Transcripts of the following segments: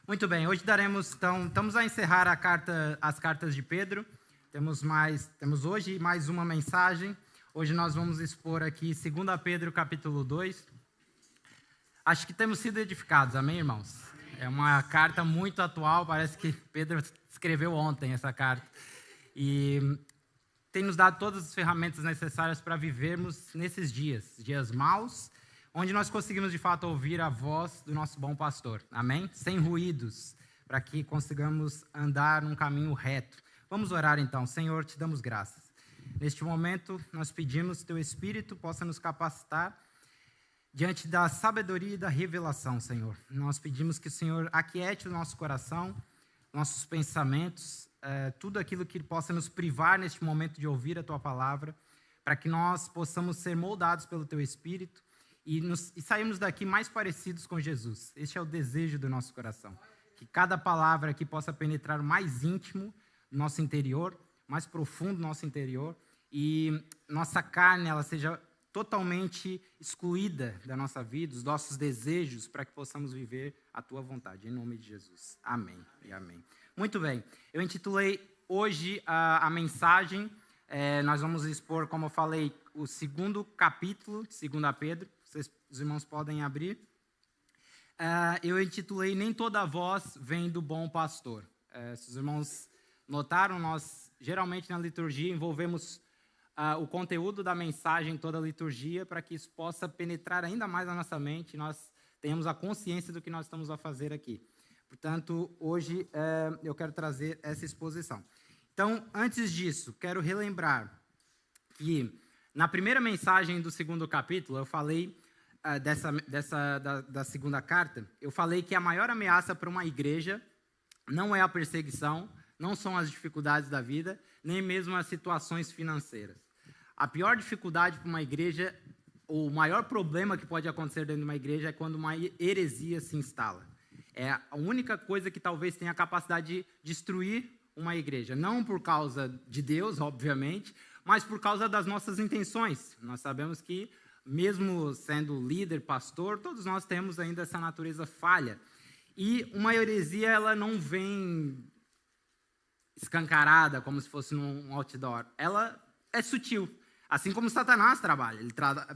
Muito bem, hoje estamos a encerrar as cartas de Pedro. Temos hoje mais uma mensagem. Hoje nós vamos expor aqui 2 Pedro capítulo 2. Acho que temos sido edificados, amém, irmãos? É uma carta muito atual, parece que Pedro escreveu ontem essa carta. E tem nos dado todas as ferramentas necessárias para vivermos nesses dias maus, onde nós conseguimos de fato ouvir a voz do nosso bom pastor, amém? Sem ruídos, para que consigamos andar num caminho reto. Vamos orar então. Senhor, te damos graças. Neste momento, nós pedimos que teu Espírito possa nos capacitar diante da sabedoria e da revelação, Senhor. Nós pedimos que o Senhor aquiete o nosso coração, nossos pensamentos, tudo aquilo que possa nos privar neste momento de ouvir a tua palavra, para que nós possamos ser moldados pelo teu Espírito e sairmos daqui mais parecidos com Jesus. Este é o desejo do nosso coração. Que cada palavra aqui possa penetrar mais íntimo no nosso interior, mais profundo no nosso interior, e nossa carne ela seja totalmente excluída da nossa vida, dos nossos desejos, para que possamos viver a tua vontade. Em nome de Jesus. Amém e amém. Muito bem. Eu intitulei hoje a mensagem, nós vamos expor, como eu falei, o 2º capítulo de 2 Pedro. Os irmãos podem abrir. Eu intitulei Nem Toda Voz Vem do Bom Pastor. Se os irmãos notaram, nós geralmente na liturgia envolvemos o conteúdo da mensagem em toda a liturgia para que isso possa penetrar ainda mais na nossa mente e nós tenhamos a consciência do que nós estamos a fazer aqui. Portanto, hoje eu quero trazer essa exposição. Então, antes disso, quero relembrar que na primeira mensagem do 2º capítulo, eu falei da segunda carta, eu falei que a maior ameaça para uma igreja não é a perseguição, não são as dificuldades da vida, nem mesmo as situações financeiras. A pior dificuldade para uma igreja, ou o maior problema que pode acontecer dentro de uma igreja é quando uma heresia se instala. É a única coisa que talvez tenha a capacidade de destruir uma igreja. Não por causa de Deus, obviamente, mas por causa das nossas intenções. Nós sabemos que, mesmo sendo líder, pastor, todos nós temos ainda essa natureza falha. E uma heresia, ela não vem escancarada, como se fosse num outdoor. Ela é sutil. Assim como Satanás trabalha. Ele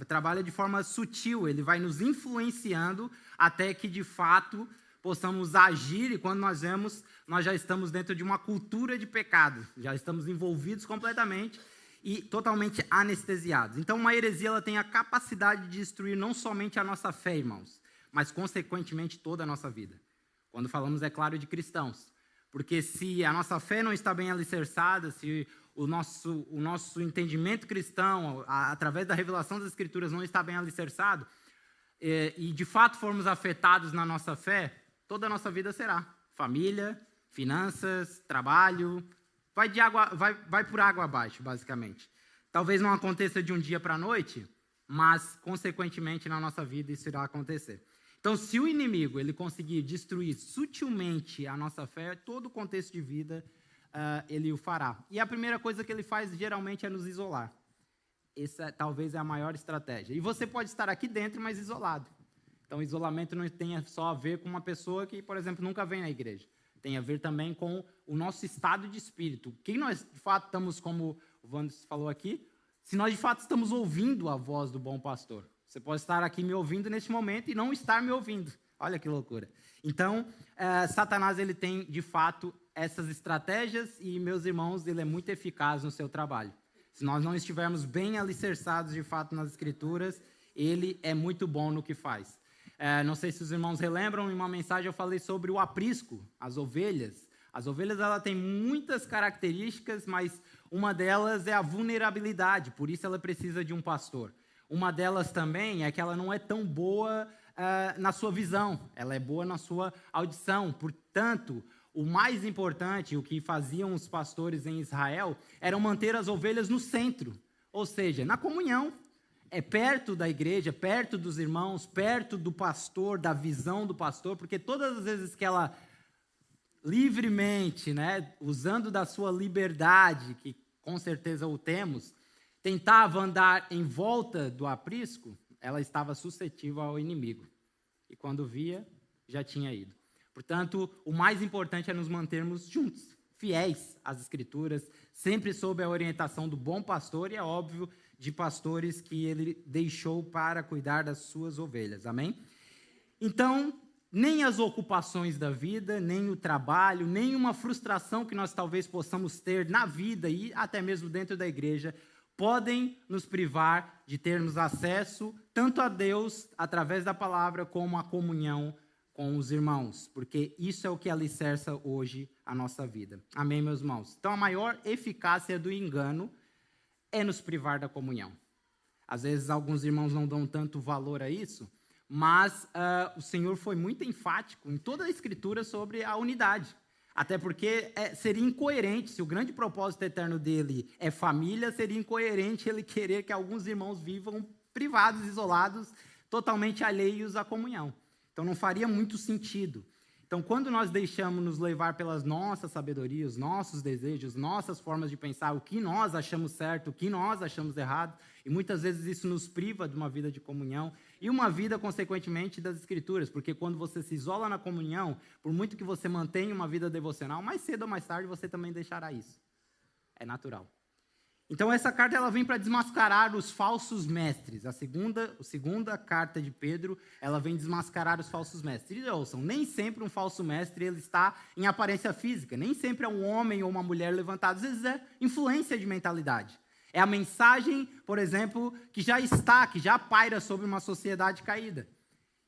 trabalha de forma sutil. Ele vai nos influenciando até que, de fato, possamos agir. E quando nós vemos, nós já estamos dentro de uma cultura de pecado. Já estamos envolvidos completamente e totalmente anestesiados. Então, uma heresia ela tem a capacidade de destruir não somente a nossa fé, irmãos, mas, consequentemente, toda a nossa vida. Quando falamos, é claro, de cristãos. Porque se a nossa fé não está bem alicerçada, se o nosso entendimento cristão, através da revelação das Escrituras, não está bem alicerçado, e de fato formos afetados na nossa fé, toda a nossa vida será família, finanças, trabalho, vai por água abaixo, basicamente. Talvez não aconteça de um dia para a noite, mas, consequentemente, na nossa vida isso irá acontecer. Então, se o inimigo ele conseguir destruir sutilmente a nossa fé, todo o contexto de vida ele o fará. E a primeira coisa que ele faz, geralmente, é nos isolar. Essa talvez é a maior estratégia. E você pode estar aqui dentro, mas isolado. Então, o isolamento não tem só a ver com uma pessoa que, por exemplo, nunca vem na igreja. Tem a ver também com o nosso estado de espírito. Quem nós, de fato, estamos, como o Wanderson falou aqui, se nós, de fato, estamos ouvindo a voz do bom pastor. Você pode estar aqui me ouvindo neste momento e não estar me ouvindo. Olha que loucura. Então, Satanás ele tem, de fato, essas estratégias e, meus irmãos, ele é muito eficaz no seu trabalho. Se nós não estivermos bem alicerçados, de fato, nas Escrituras, ele é muito bom no que faz. Não sei se os irmãos relembram, em uma mensagem eu falei sobre o aprisco, as ovelhas. As ovelhas ela têm muitas características, mas uma delas é a vulnerabilidade, por isso ela precisa de um pastor. Uma delas também é que ela não é tão boa na sua visão, ela é boa na sua audição. Portanto, o mais importante, o que faziam os pastores em Israel, era manter as ovelhas no centro, ou seja, na comunhão. Perto da igreja, perto dos irmãos, perto do pastor, da visão do pastor, porque todas as vezes que ela livremente, usando da sua liberdade, que com certeza o temos, tentava andar em volta do aprisco, ela estava suscetível ao inimigo. E quando via, já tinha ido. Portanto, o mais importante é nos mantermos juntos, fiéis às Escrituras, sempre sob a orientação do bom pastor e, é óbvio, de pastores que ele deixou para cuidar das suas ovelhas. Amém? Então, nem as ocupações da vida, nem o trabalho, nem uma frustração que nós talvez possamos ter na vida e até mesmo dentro da igreja, podem nos privar de termos acesso tanto a Deus, através da palavra, como a comunhão com os irmãos, porque isso é o que alicerça hoje a nossa vida. Amém, meus irmãos? Então, a maior eficácia do engano é nos privar da comunhão. Às vezes, alguns irmãos não dão tanto valor a isso, mas o Senhor foi muito enfático em toda a Escritura sobre a unidade. Até porque seria incoerente, se o grande propósito eterno dele é família, seria incoerente ele querer que alguns irmãos vivam privados, isolados, totalmente alheios à comunhão. Então, não faria muito sentido. Então, quando nós deixamos nos levar pelas nossas sabedorias, nossos desejos, nossas formas de pensar, o que nós achamos certo, o que nós achamos errado, e muitas vezes isso nos priva de uma vida de comunhão e uma vida, consequentemente, das Escrituras, porque quando você se isola na comunhão, por muito que você mantenha uma vida devocional, mais cedo ou mais tarde você também deixará isso. É natural. Então, essa carta ela vem para desmascarar os falsos mestres. A segunda carta de Pedro, ela vem desmascarar os falsos mestres. E ouçam, nem sempre um falso mestre ele está em aparência física, nem sempre é um homem ou uma mulher levantado, às vezes é influência de mentalidade. É a mensagem, por exemplo, que já paira sobre uma sociedade caída.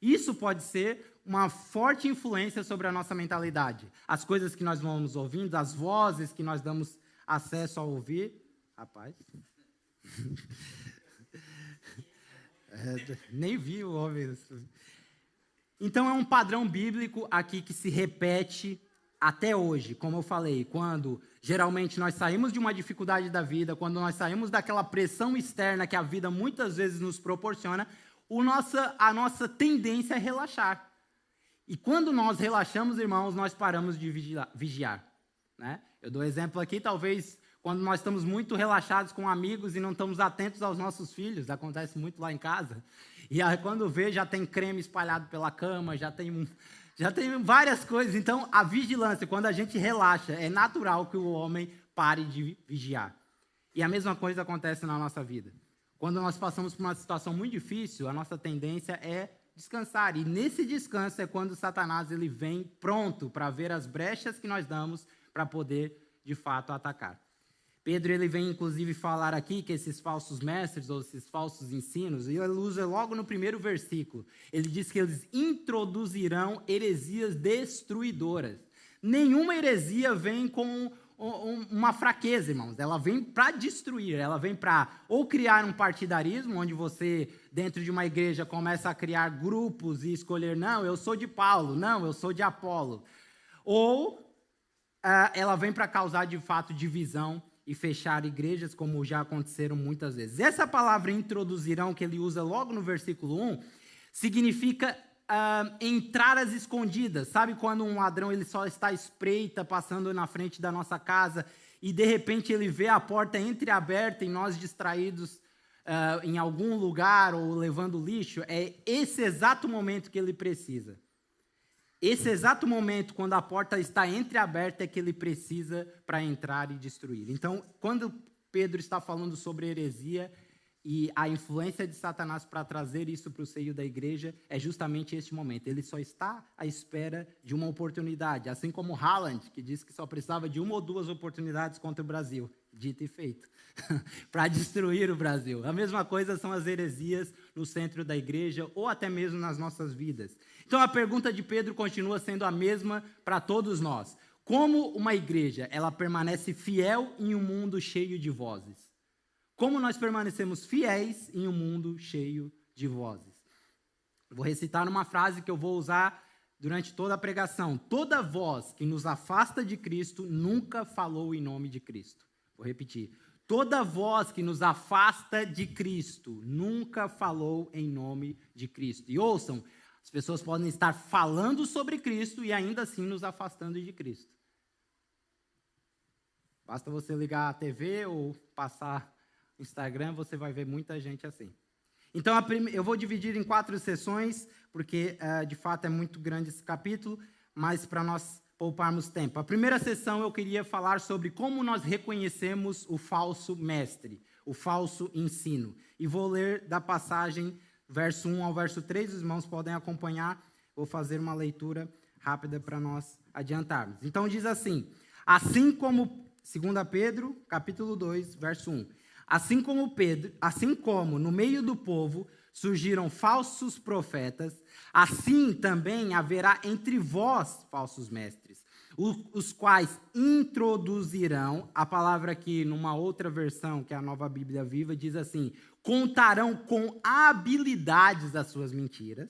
Isso pode ser uma forte influência sobre a nossa mentalidade. As coisas que nós vamos ouvindo, as vozes que nós damos acesso a ouvir. Rapaz, nem vi o homem. Então é um padrão bíblico aqui que se repete até hoje, como eu falei, quando geralmente nós saímos de uma dificuldade da vida, quando nós saímos daquela pressão externa que a vida muitas vezes nos proporciona, a nossa tendência é relaxar. E quando nós relaxamos, irmãos, nós paramos de vigiar. Né? Eu dou exemplo aqui, talvez quando nós estamos muito relaxados com amigos e não estamos atentos aos nossos filhos, acontece muito lá em casa, e aí quando vê já tem creme espalhado pela cama, já tem várias coisas. Então, a vigilância, quando a gente relaxa, é natural que o homem pare de vigiar. E a mesma coisa acontece na nossa vida. Quando nós passamos por uma situação muito difícil, a nossa tendência é descansar. E nesse descanso é quando Satanás ele vem pronto para ver as brechas que nós damos para poder, de fato, atacar. Pedro ele vem, inclusive, falar aqui que esses falsos mestres, ou esses falsos ensinos, e ele usa logo no primeiro versículo, ele diz que eles introduzirão heresias destruidoras. Nenhuma heresia vem com uma fraqueza, irmãos. Ela vem para destruir, ela vem para ou criar um partidarismo, onde você, dentro de uma igreja, começa a criar grupos e escolher, não, eu sou de Paulo, não, eu sou de Apolo. Ou ela vem para causar, de fato, divisão e fechar igrejas, como já aconteceram muitas vezes. Essa palavra introduzirão, que ele usa logo no versículo 1, significa entrar às escondidas. Sabe quando um ladrão ele só está à espreita, passando na frente da nossa casa, e de repente ele vê a porta entreaberta e nós distraídos em algum lugar ou levando lixo? É esse exato momento que ele precisa. Esse exato momento, quando a porta está entreaberta, é que ele precisa para entrar e destruir. Então, quando Pedro está falando sobre heresia e a influência de Satanás para trazer isso para o seio da igreja, é justamente este momento. Ele só está à espera de uma oportunidade, assim como Haaland, que disse que só precisava de uma ou duas oportunidades contra o Brasil. Dito e feito. Para destruir o Brasil. A mesma coisa são as heresias no centro da igreja ou até mesmo nas nossas vidas. Então a pergunta de Pedro continua sendo a mesma para todos nós. Como uma igreja, ela permanece fiel em um mundo cheio de vozes? Como nós permanecemos fiéis em um mundo cheio de vozes? Vou recitar uma frase que eu vou usar durante toda a pregação. Toda voz que nos afasta de Cristo nunca falou em nome de Cristo. Vou repetir. Toda voz que nos afasta de Cristo nunca falou em nome de Cristo. E ouçam, as pessoas podem estar falando sobre Cristo e ainda assim nos afastando de Cristo. Basta você ligar a TV ou passar o Instagram, você vai ver muita gente assim. Então, eu vou dividir em 4 sessões, porque de fato é muito grande esse capítulo, mas para nós pouparmos tempo. A primeira sessão eu queria falar sobre como nós reconhecemos o falso mestre, o falso ensino. E vou ler da passagem, verso 1 ao verso 3, os irmãos podem acompanhar. Vou fazer uma leitura rápida para nós adiantarmos. Então diz assim, assim como, 2 Pedro, capítulo 2, verso 1. Assim como no meio do povo surgiram falsos profetas, assim também haverá entre vós falsos mestres, os quais introduzirão, a palavra aqui numa outra versão, que é a Nova Bíblia Viva, diz assim, contarão com habilidades as suas mentiras.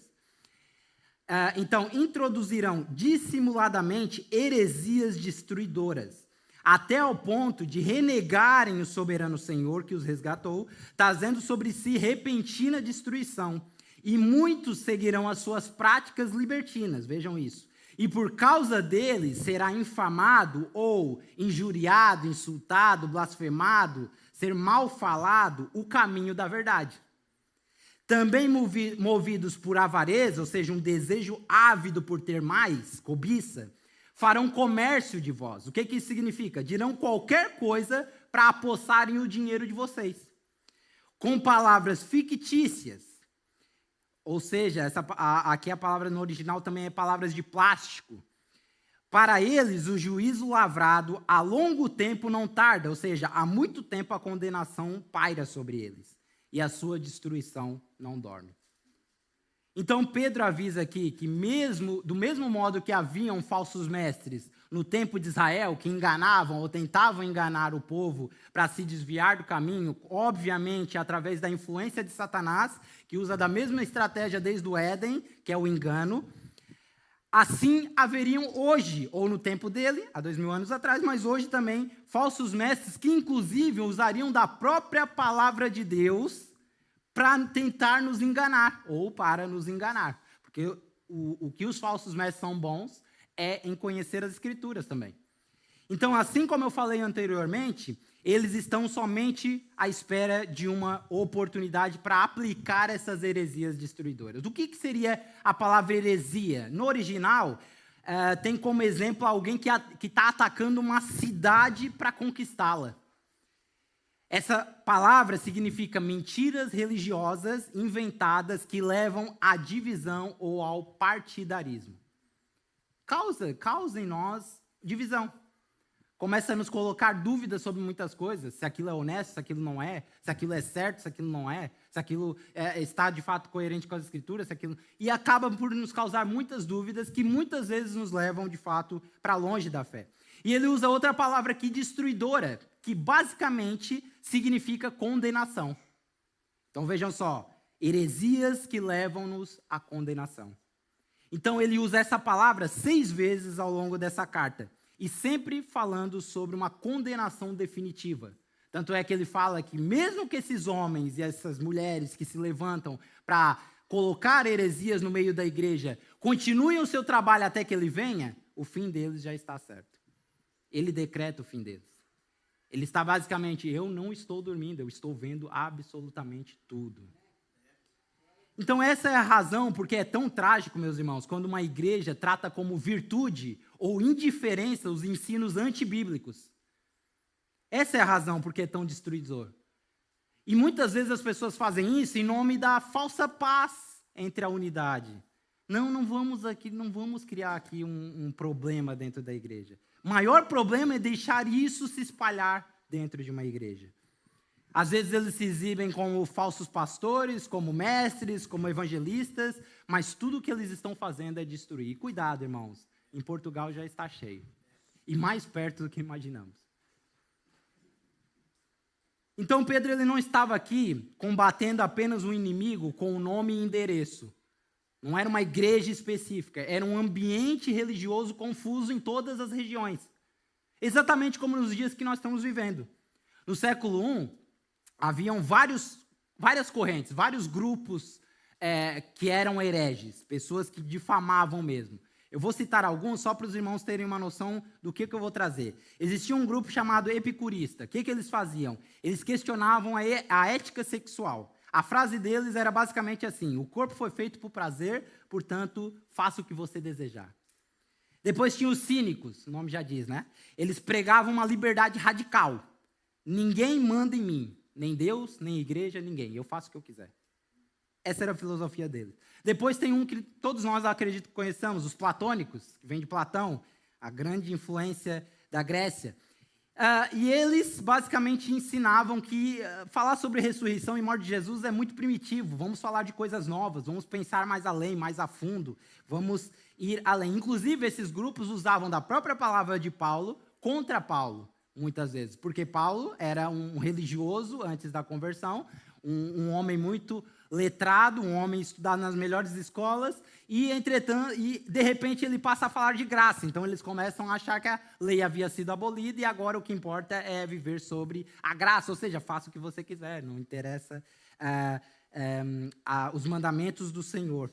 Então, introduzirão dissimuladamente heresias destruidoras, até ao ponto de renegarem o soberano Senhor que os resgatou, trazendo sobre si repentina destruição. E muitos seguirão as suas práticas libertinas, vejam isso. E por causa deles será infamado ou injuriado, insultado, blasfemado, ser mal falado o caminho da verdade. Também movidos por avareza, ou seja, um desejo ávido por ter mais, cobiça, farão comércio de vós. O que isso significa? Dirão qualquer coisa para apossarem o dinheiro de vocês. Com palavras fictícias. Ou seja, aqui a palavra no original também é palavras de plástico. Para eles, o juízo lavrado a longo tempo não tarda. Ou seja, há muito tempo a condenação paira sobre eles. E a sua destruição não dorme. Então, Pedro avisa aqui que do mesmo modo que haviam falsos mestres no tempo de Israel, que enganavam ou tentavam enganar o povo para se desviar do caminho, obviamente através da influência de Satanás, que usa da mesma estratégia desde o Éden, que é o engano, assim haveriam hoje, ou no tempo dele, há 2000 anos atrás, mas hoje também, falsos mestres que inclusive usariam da própria palavra de Deus para tentar nos enganar, ou para nos enganar. Porque o que os falsos mestres são bons é em conhecer as Escrituras também. Então, assim como eu falei anteriormente, eles estão somente à espera de uma oportunidade para aplicar essas heresias destruidoras. O que seria a palavra heresia? No original, tem como exemplo alguém que está atacando uma cidade para conquistá-la. Essa palavra significa mentiras religiosas inventadas que levam à divisão ou ao partidarismo. Causa em nós divisão. Começa a nos colocar dúvidas sobre muitas coisas, se aquilo é honesto, se aquilo não é, se aquilo é certo, se aquilo não é, se aquilo está de fato coerente com as Escrituras, se aquilo... E acaba por nos causar muitas dúvidas que muitas vezes nos levam de fato para longe da fé. E ele usa outra palavra aqui, destruidora, que basicamente significa condenação. Então vejam só, heresias que levam-nos à condenação. Então ele usa essa palavra 6 vezes ao longo dessa carta, e sempre falando sobre uma condenação definitiva. Tanto é que ele fala que mesmo que esses homens e essas mulheres que se levantam para colocar heresias no meio da igreja, continuem o seu trabalho até que ele venha, o fim deles já está certo. Ele decreta o fim deles. Ele está basicamente, eu não estou dormindo, eu estou vendo absolutamente tudo. Então essa é a razão porque é tão trágico, meus irmãos, quando uma igreja trata como virtude ou indiferença os ensinos antibíblicos. Essa é a razão porque é tão destruidor. E muitas vezes as pessoas fazem isso em nome da falsa paz entre a unidade. Não vamos criar aqui um problema dentro da igreja. O maior problema é deixar isso se espalhar dentro de uma igreja. Às vezes eles se exibem como falsos pastores, como mestres, como evangelistas, mas tudo o que eles estão fazendo é destruir. E cuidado, irmãos, em Portugal já está cheio. E mais perto do que imaginamos. Então Pedro ele não estava aqui combatendo apenas um inimigo com o nome e endereço. Não era uma igreja específica, era um ambiente religioso confuso em todas as regiões. Exatamente como nos dias que nós estamos vivendo. No século I, haviam várias correntes, vários grupos que eram hereges, pessoas que difamavam mesmo. Eu vou citar alguns só para os irmãos terem uma noção do que eu vou trazer. Existia um grupo chamado epicurista. O que eles faziam? Eles questionavam a ética sexual. A frase deles era basicamente assim: o corpo foi feito por prazer, portanto, faça o que você desejar. Depois tinha os cínicos, o nome já diz, né? Eles pregavam uma liberdade radical. Ninguém manda em mim, nem Deus, nem igreja, ninguém. Eu faço o que eu quiser. Essa era a filosofia deles. Depois tem um que todos nós, acredito que conheçamos, os platônicos, que vem de Platão, a grande influência da Grécia. E eles basicamente ensinavam que falar sobre ressurreição e morte de Jesus é muito primitivo. Vamos falar de coisas novas, vamos pensar mais além, mais a fundo, vamos ir além. Inclusive, esses grupos usavam da própria palavra de Paulo contra Paulo, muitas vezes. Porque Paulo era um religioso antes da conversão, um homem muito letrado, um homem estudado nas melhores escolas, e de repente ele passa a falar de graça. Então eles começam a achar que a lei havia sido abolida e agora o que importa é viver sobre a graça, ou seja, faça o que você quiser, não interessa os mandamentos do Senhor.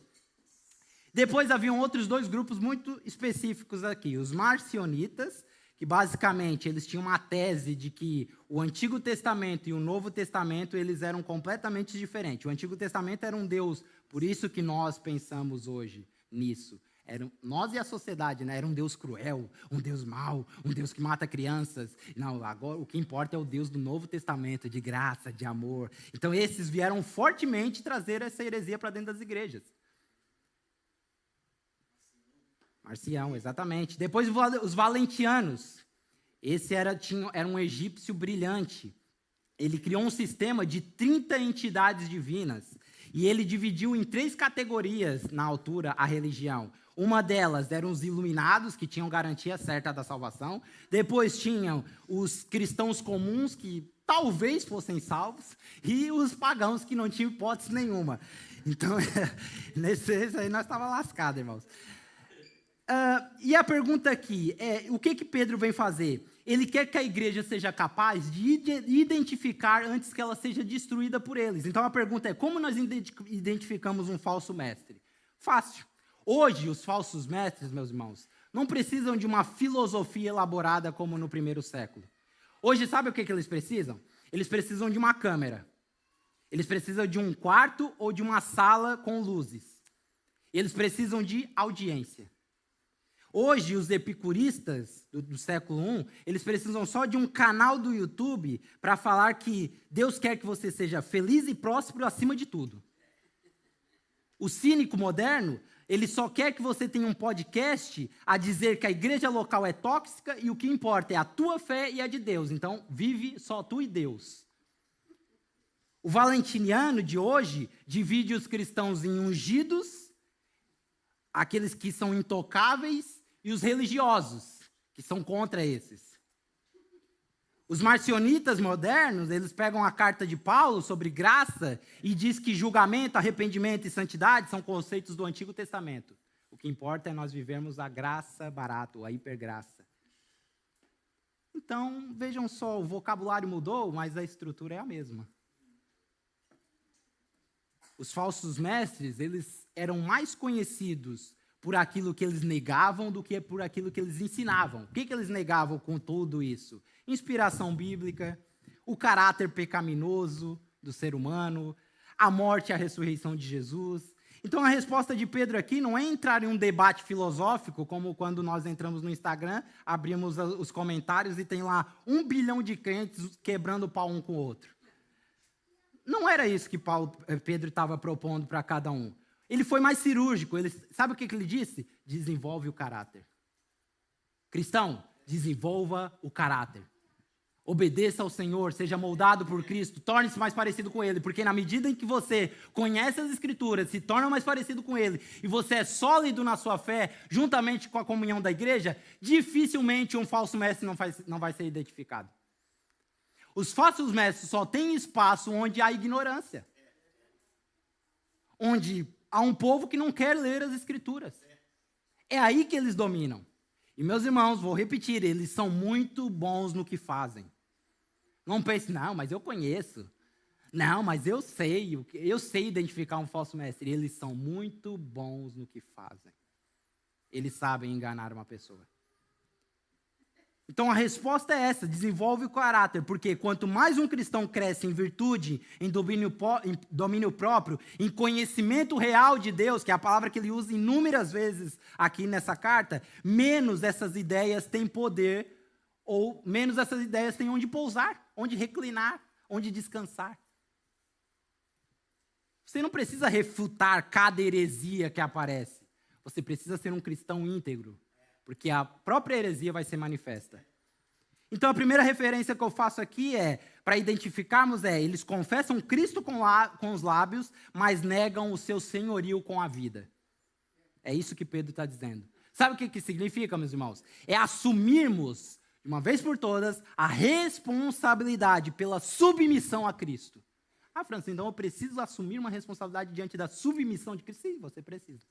Depois haviam outros dois grupos muito específicos aqui, os marcionitas, que basicamente eles tinham uma tese de que o Antigo Testamento e o Novo Testamento eles eram completamente diferentes. O Antigo Testamento era um Deus, por isso que nós pensamos hoje nisso. Nós e a sociedade, né? Era um Deus cruel, um Deus mau, um Deus que mata crianças. Não, agora o que importa é o Deus do Novo Testamento, de graça, de amor. Então esses vieram fortemente trazer essa heresia para dentro das igrejas. Marcião, exatamente. Depois os valentianos. Esse era um egípcio brilhante. Ele criou um sistema de 30 entidades divinas. E ele dividiu em 3 categorias, na altura, a religião. Uma delas eram os iluminados, que tinham garantia certa da salvação. Depois tinham os cristãos comuns, que talvez fossem salvos. E os pagãos, que não tinham hipótese nenhuma. Então, nesse aí nós estávamos lascados, irmãos. E a pergunta aqui é, o que Pedro vem fazer? Ele quer que a igreja seja capaz de identificar antes que ela seja destruída por eles. Então a pergunta é, como nós identificamos um falso mestre? Fácil. Hoje, os falsos mestres, meus irmãos, não precisam de uma filosofia elaborada como no primeiro século. Hoje, sabe o que eles precisam? Eles precisam de uma câmera. Eles precisam de um quarto ou de uma sala com luzes. Eles precisam de audiência. Hoje, os epicuristas do século I, eles precisam só de um canal do YouTube para falar que Deus quer que você seja feliz e próspero acima de tudo. O cínico moderno, ele só quer que você tenha um podcast a dizer que a igreja local é tóxica e o que importa é a tua fé e a de Deus. Então, vive só tu e Deus. O valentiniano de hoje divide os cristãos em ungidos, aqueles que são intocáveis, e os religiosos, que são contra esses. Os marcionitas modernos, eles pegam a carta de Paulo sobre graça e diz que julgamento, arrependimento e santidade são conceitos do Antigo Testamento. O que importa é nós vivermos a graça barata, a hipergraça. Então, vejam só, o vocabulário mudou, mas a estrutura é a mesma. Os falsos mestres, eles eram mais conhecidos por aquilo que eles negavam do que por aquilo que eles ensinavam. O que eles negavam com tudo isso? Inspiração bíblica, o caráter pecaminoso do ser humano, a morte e a ressurreição de Jesus. Então a resposta de Pedro aqui não é entrar em um debate filosófico, como quando nós entramos no Instagram, abrimos os comentários e tem lá 1 bilhão de crentes quebrando o pau um com o outro. Não era isso que Pedro estava propondo para cada um. Ele foi mais cirúrgico. Sabe o que ele disse? Desenvolve o caráter. Cristão, desenvolva o caráter. Obedeça ao Senhor, seja moldado por Cristo, torne-se mais parecido com Ele, porque na medida em que você conhece as Escrituras, se torna mais parecido com Ele, e você é sólido na sua fé, juntamente com a comunhão da igreja, dificilmente um falso mestre não vai ser identificado. Os falsos mestres só têm espaço onde há ignorância. Onde há um povo que não quer ler as Escrituras. É aí que eles dominam. E, meus irmãos, vou repetir, eles são muito bons no que fazem. Não pense, não, mas eu conheço. Não, mas eu sei identificar um falso mestre. Eles são muito bons no que fazem. Eles sabem enganar uma pessoa. Então a resposta é essa, desenvolve o caráter, porque quanto mais um cristão cresce em virtude, em domínio próprio, em conhecimento real de Deus, que é a palavra que ele usa inúmeras vezes aqui nessa carta, menos essas ideias têm poder, ou menos essas ideias têm onde pousar, onde reclinar, onde descansar. Você não precisa refutar cada heresia que aparece, você precisa ser um cristão íntegro, porque a própria heresia vai ser manifesta. Então, a primeira referência que eu faço aqui para identificarmos eles confessam Cristo com os lábios, mas negam o seu senhorio com a vida. É isso que Pedro está dizendo. Sabe o que significa, meus irmãos? É assumirmos, de uma vez por todas, a responsabilidade pela submissão a Cristo. Ah, Francisco, então eu preciso assumir uma responsabilidade diante da submissão de Cristo? Sim, você precisa.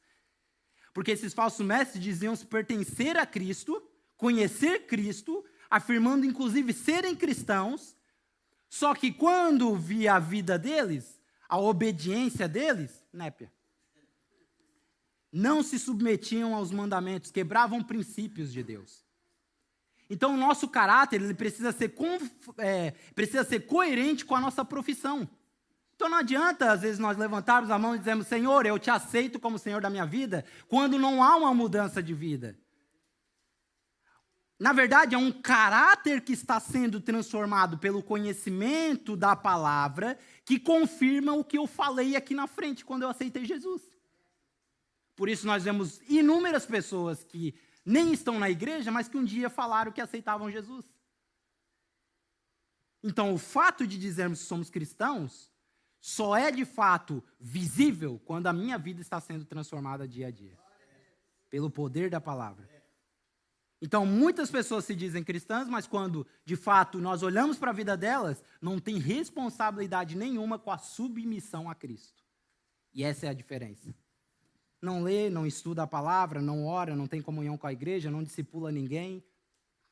Porque esses falsos mestres diziam se pertencer a Cristo, conhecer Cristo, afirmando inclusive serem cristãos, só que quando via a vida deles, a obediência deles, népia. Não se submetiam aos mandamentos, quebravam princípios de Deus. Então o nosso caráter ele precisa ser coerente com a nossa profissão. Então não adianta, às vezes, nós levantarmos a mão e dizermos, Senhor, eu te aceito como Senhor da minha vida, quando não há uma mudança de vida. Na verdade, é um caráter que está sendo transformado pelo conhecimento da palavra, que confirma o que eu falei aqui na frente, quando eu aceitei Jesus. Por isso nós vemos inúmeras pessoas que nem estão na igreja, mas que um dia falaram que aceitavam Jesus. Então, o fato de dizermos que somos cristãos só é de fato visível quando a minha vida está sendo transformada dia a dia, pelo poder da palavra. Então, muitas pessoas se dizem cristãs, mas quando, de fato, nós olhamos para a vida delas, não tem responsabilidade nenhuma com a submissão a Cristo. E essa é a diferença. Não lê, não estuda a palavra, não ora, não tem comunhão com a igreja, não discipula ninguém.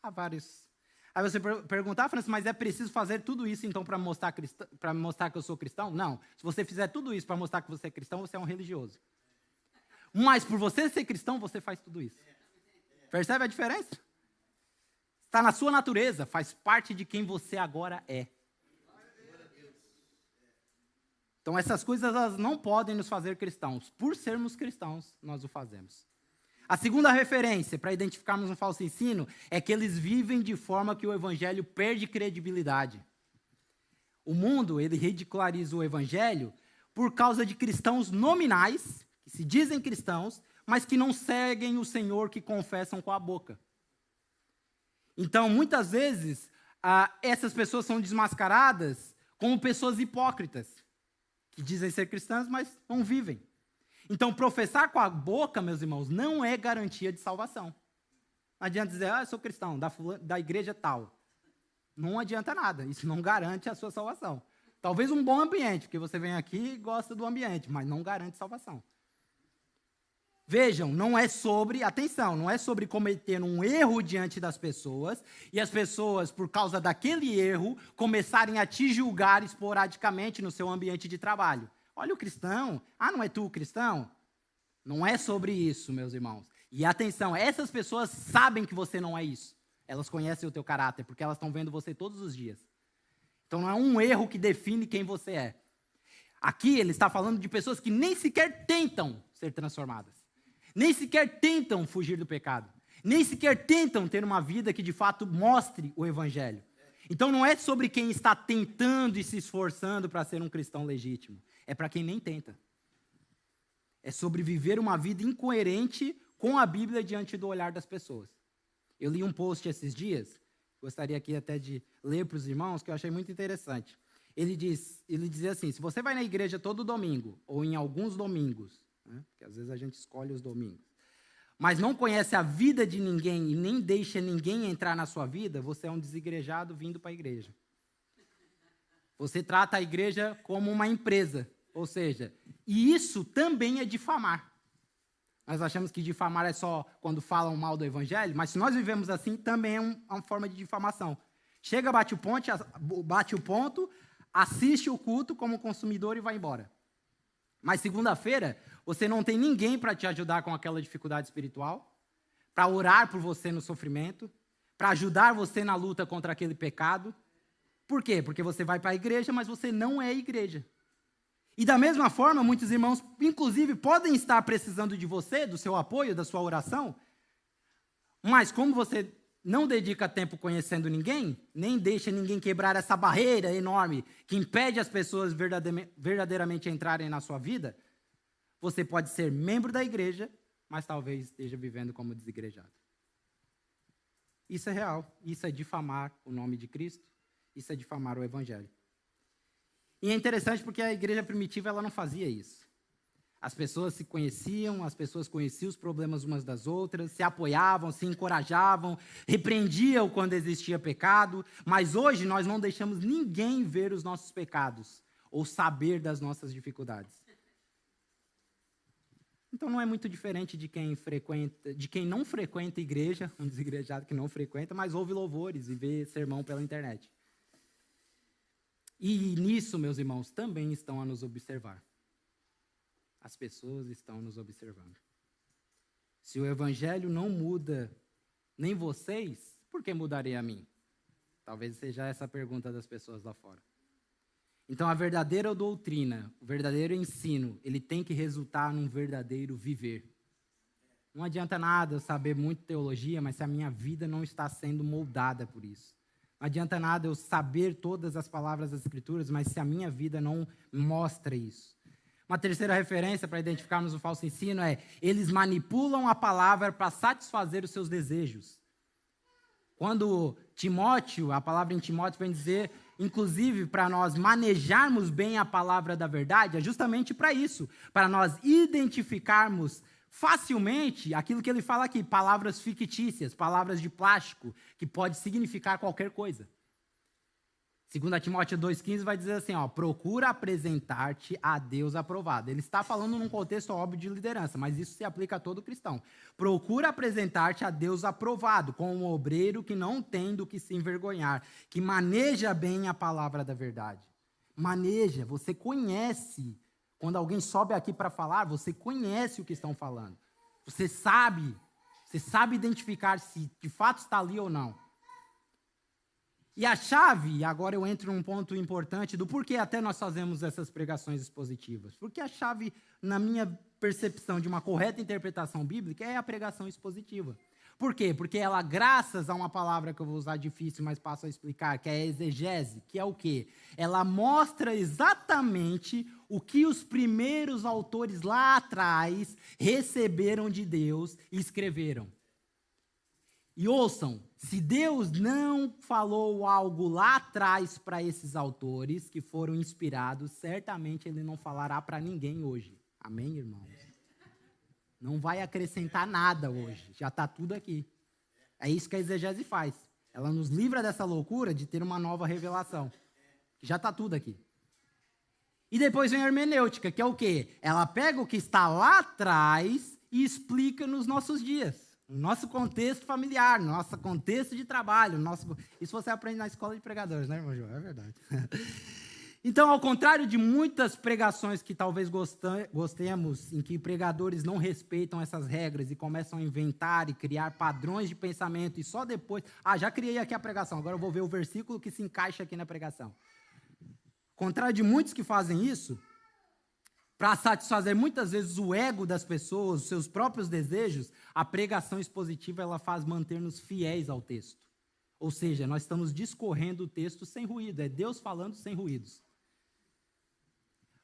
Há vários. Aí você perguntar, Francisco, mas é preciso fazer tudo isso então para mostrar que eu sou cristão? Não. Se você fizer tudo isso para mostrar que você é cristão, você é um religioso. Mas por você ser cristão, você faz tudo isso. Percebe a diferença? Está na sua natureza, faz parte de quem você agora é. Então essas coisas elas não podem nos fazer cristãos. Por sermos cristãos, nós o fazemos. A segunda referência para identificarmos um falso ensino é que eles vivem de forma que o evangelho perde credibilidade. O mundo, ele ridiculariza o evangelho por causa de cristãos nominais, que se dizem cristãos, mas que não seguem o Senhor que confessam com a boca. Então, muitas vezes, essas pessoas são desmascaradas como pessoas hipócritas, que dizem ser cristãs, mas não vivem. Então, professar com a boca, meus irmãos, não é garantia de salvação. Não adianta dizer, eu sou cristão, da igreja tal. Não adianta nada, isso não garante a sua salvação. Talvez um bom ambiente, porque você vem aqui e gosta do ambiente, mas não garante salvação. Vejam, não é sobre cometer um erro diante das pessoas, e as pessoas, por causa daquele erro, começarem a te julgar esporadicamente no seu ambiente de trabalho. Olha o cristão, não é tu o cristão? Não é sobre isso, meus irmãos. E atenção, essas pessoas sabem que você não é isso. Elas conhecem o teu caráter, porque elas estão vendo você todos os dias. Então não é um erro que define quem você é. Aqui ele está falando de pessoas que nem sequer tentam ser transformadas. Nem sequer tentam fugir do pecado. Nem sequer tentam ter uma vida que de fato mostre o evangelho. Então não é sobre quem está tentando e se esforçando para ser um cristão legítimo. É para quem nem tenta. É sobre viver uma vida incoerente com a Bíblia diante do olhar das pessoas. Eu li um post esses dias, gostaria aqui até de ler para os irmãos, que eu achei muito interessante. Ele dizia assim, se você vai na igreja todo domingo, ou em alguns domingos, né, porque às vezes a gente escolhe os domingos, mas não conhece a vida de ninguém e nem deixa ninguém entrar na sua vida, você é um desigrejado vindo para a igreja. Você trata a igreja como uma empresa. Ou seja, e isso também é difamar. Nós achamos que difamar é só quando falam mal do evangelho, mas se nós vivemos assim, também é uma forma de difamação. Chega, bate o ponto, assiste o culto como consumidor e vai embora. Mas segunda-feira, você não tem ninguém para te ajudar com aquela dificuldade espiritual, para orar por você no sofrimento, para ajudar você na luta contra aquele pecado. Por quê? Porque você vai para a igreja, mas você não é igreja. E da mesma forma, muitos irmãos, inclusive, podem estar precisando de você, do seu apoio, da sua oração, mas como você não dedica tempo conhecendo ninguém, nem deixa ninguém quebrar essa barreira enorme que impede as pessoas verdadeiramente entrarem na sua vida, você pode ser membro da igreja, mas talvez esteja vivendo como desigrejado. Isso é real, isso é difamar o nome de Cristo, isso é difamar o Evangelho. E é interessante porque a igreja primitiva ela não fazia isso. As pessoas se conheciam, as pessoas conheciam os problemas umas das outras, se apoiavam, se encorajavam, repreendiam quando existia pecado, mas hoje nós não deixamos ninguém ver os nossos pecados ou saber das nossas dificuldades. Então não é muito diferente de quem não frequenta igreja, um desigrejado que não frequenta, mas ouve louvores e vê sermão pela internet. E nisso, meus irmãos, também estão a nos observar. As pessoas estão nos observando. Se o evangelho não muda nem vocês, por que mudaria a mim? Talvez seja essa a pergunta das pessoas lá fora. Então, a verdadeira doutrina, o verdadeiro ensino, ele tem que resultar num verdadeiro viver. Não adianta nada eu saber muito teologia, mas se a minha vida não está sendo moldada por isso. Não adianta nada eu saber todas as palavras das Escrituras, mas se a minha vida não mostra isso. Uma terceira referência para identificarmos o falso ensino é: eles manipulam a palavra para satisfazer os seus desejos. Quando Timóteo, a palavra em Timóteo vem dizer, inclusive para nós manejarmos bem a palavra da verdade, é justamente para isso, para nós identificarmos facilmente aquilo que ele fala aqui, palavras fictícias, palavras de plástico, que pode significar qualquer coisa. 2 Timóteo 2,15 vai dizer assim, procura apresentar-te a Deus aprovado. Ele está falando num contexto óbvio de liderança, mas isso se aplica a todo cristão. Procura apresentar-te a Deus aprovado, como um obreiro que não tem do que se envergonhar, que maneja bem a palavra da verdade. Maneja, você conhece. Quando alguém sobe aqui para falar, você conhece o que estão falando. Você sabe identificar se de fato está ali ou não. E a chave, agora eu entro num ponto importante do porquê até nós fazemos essas pregações expositivas. Porque a chave, na minha percepção de uma correta interpretação bíblica, é a pregação expositiva. Por quê? Porque ela, graças a uma palavra que eu vou usar difícil, mas passo a explicar, que é a exegese, que é o quê? Ela mostra exatamente o que os primeiros autores lá atrás receberam de Deus e escreveram. E ouçam, se Deus não falou algo lá atrás para esses autores que foram inspirados, certamente Ele não falará para ninguém hoje. Amém, irmãos? Não vai acrescentar nada hoje, já está tudo aqui. É isso que a exegese faz. Ela nos livra dessa loucura de ter uma nova revelação. Já está tudo aqui. E depois vem a hermenêutica, que é o quê? Ela pega o que está lá atrás e explica nos nossos dias. No nosso contexto familiar, no nosso contexto de trabalho. Isso você aprende na escola de pregadores, né, irmão João? É verdade. Então, ao contrário de muitas pregações que talvez gostemos, em que pregadores não respeitam essas regras e começam a inventar e criar padrões de pensamento e só depois... já criei aqui a pregação, agora eu vou ver o versículo que se encaixa aqui na pregação. Ao contrário de muitos que fazem isso, para satisfazer muitas vezes o ego das pessoas, os seus próprios desejos, a pregação expositiva ela faz manter-nos fiéis ao texto. Ou seja, nós estamos discorrendo o texto sem ruído, é Deus falando sem ruídos.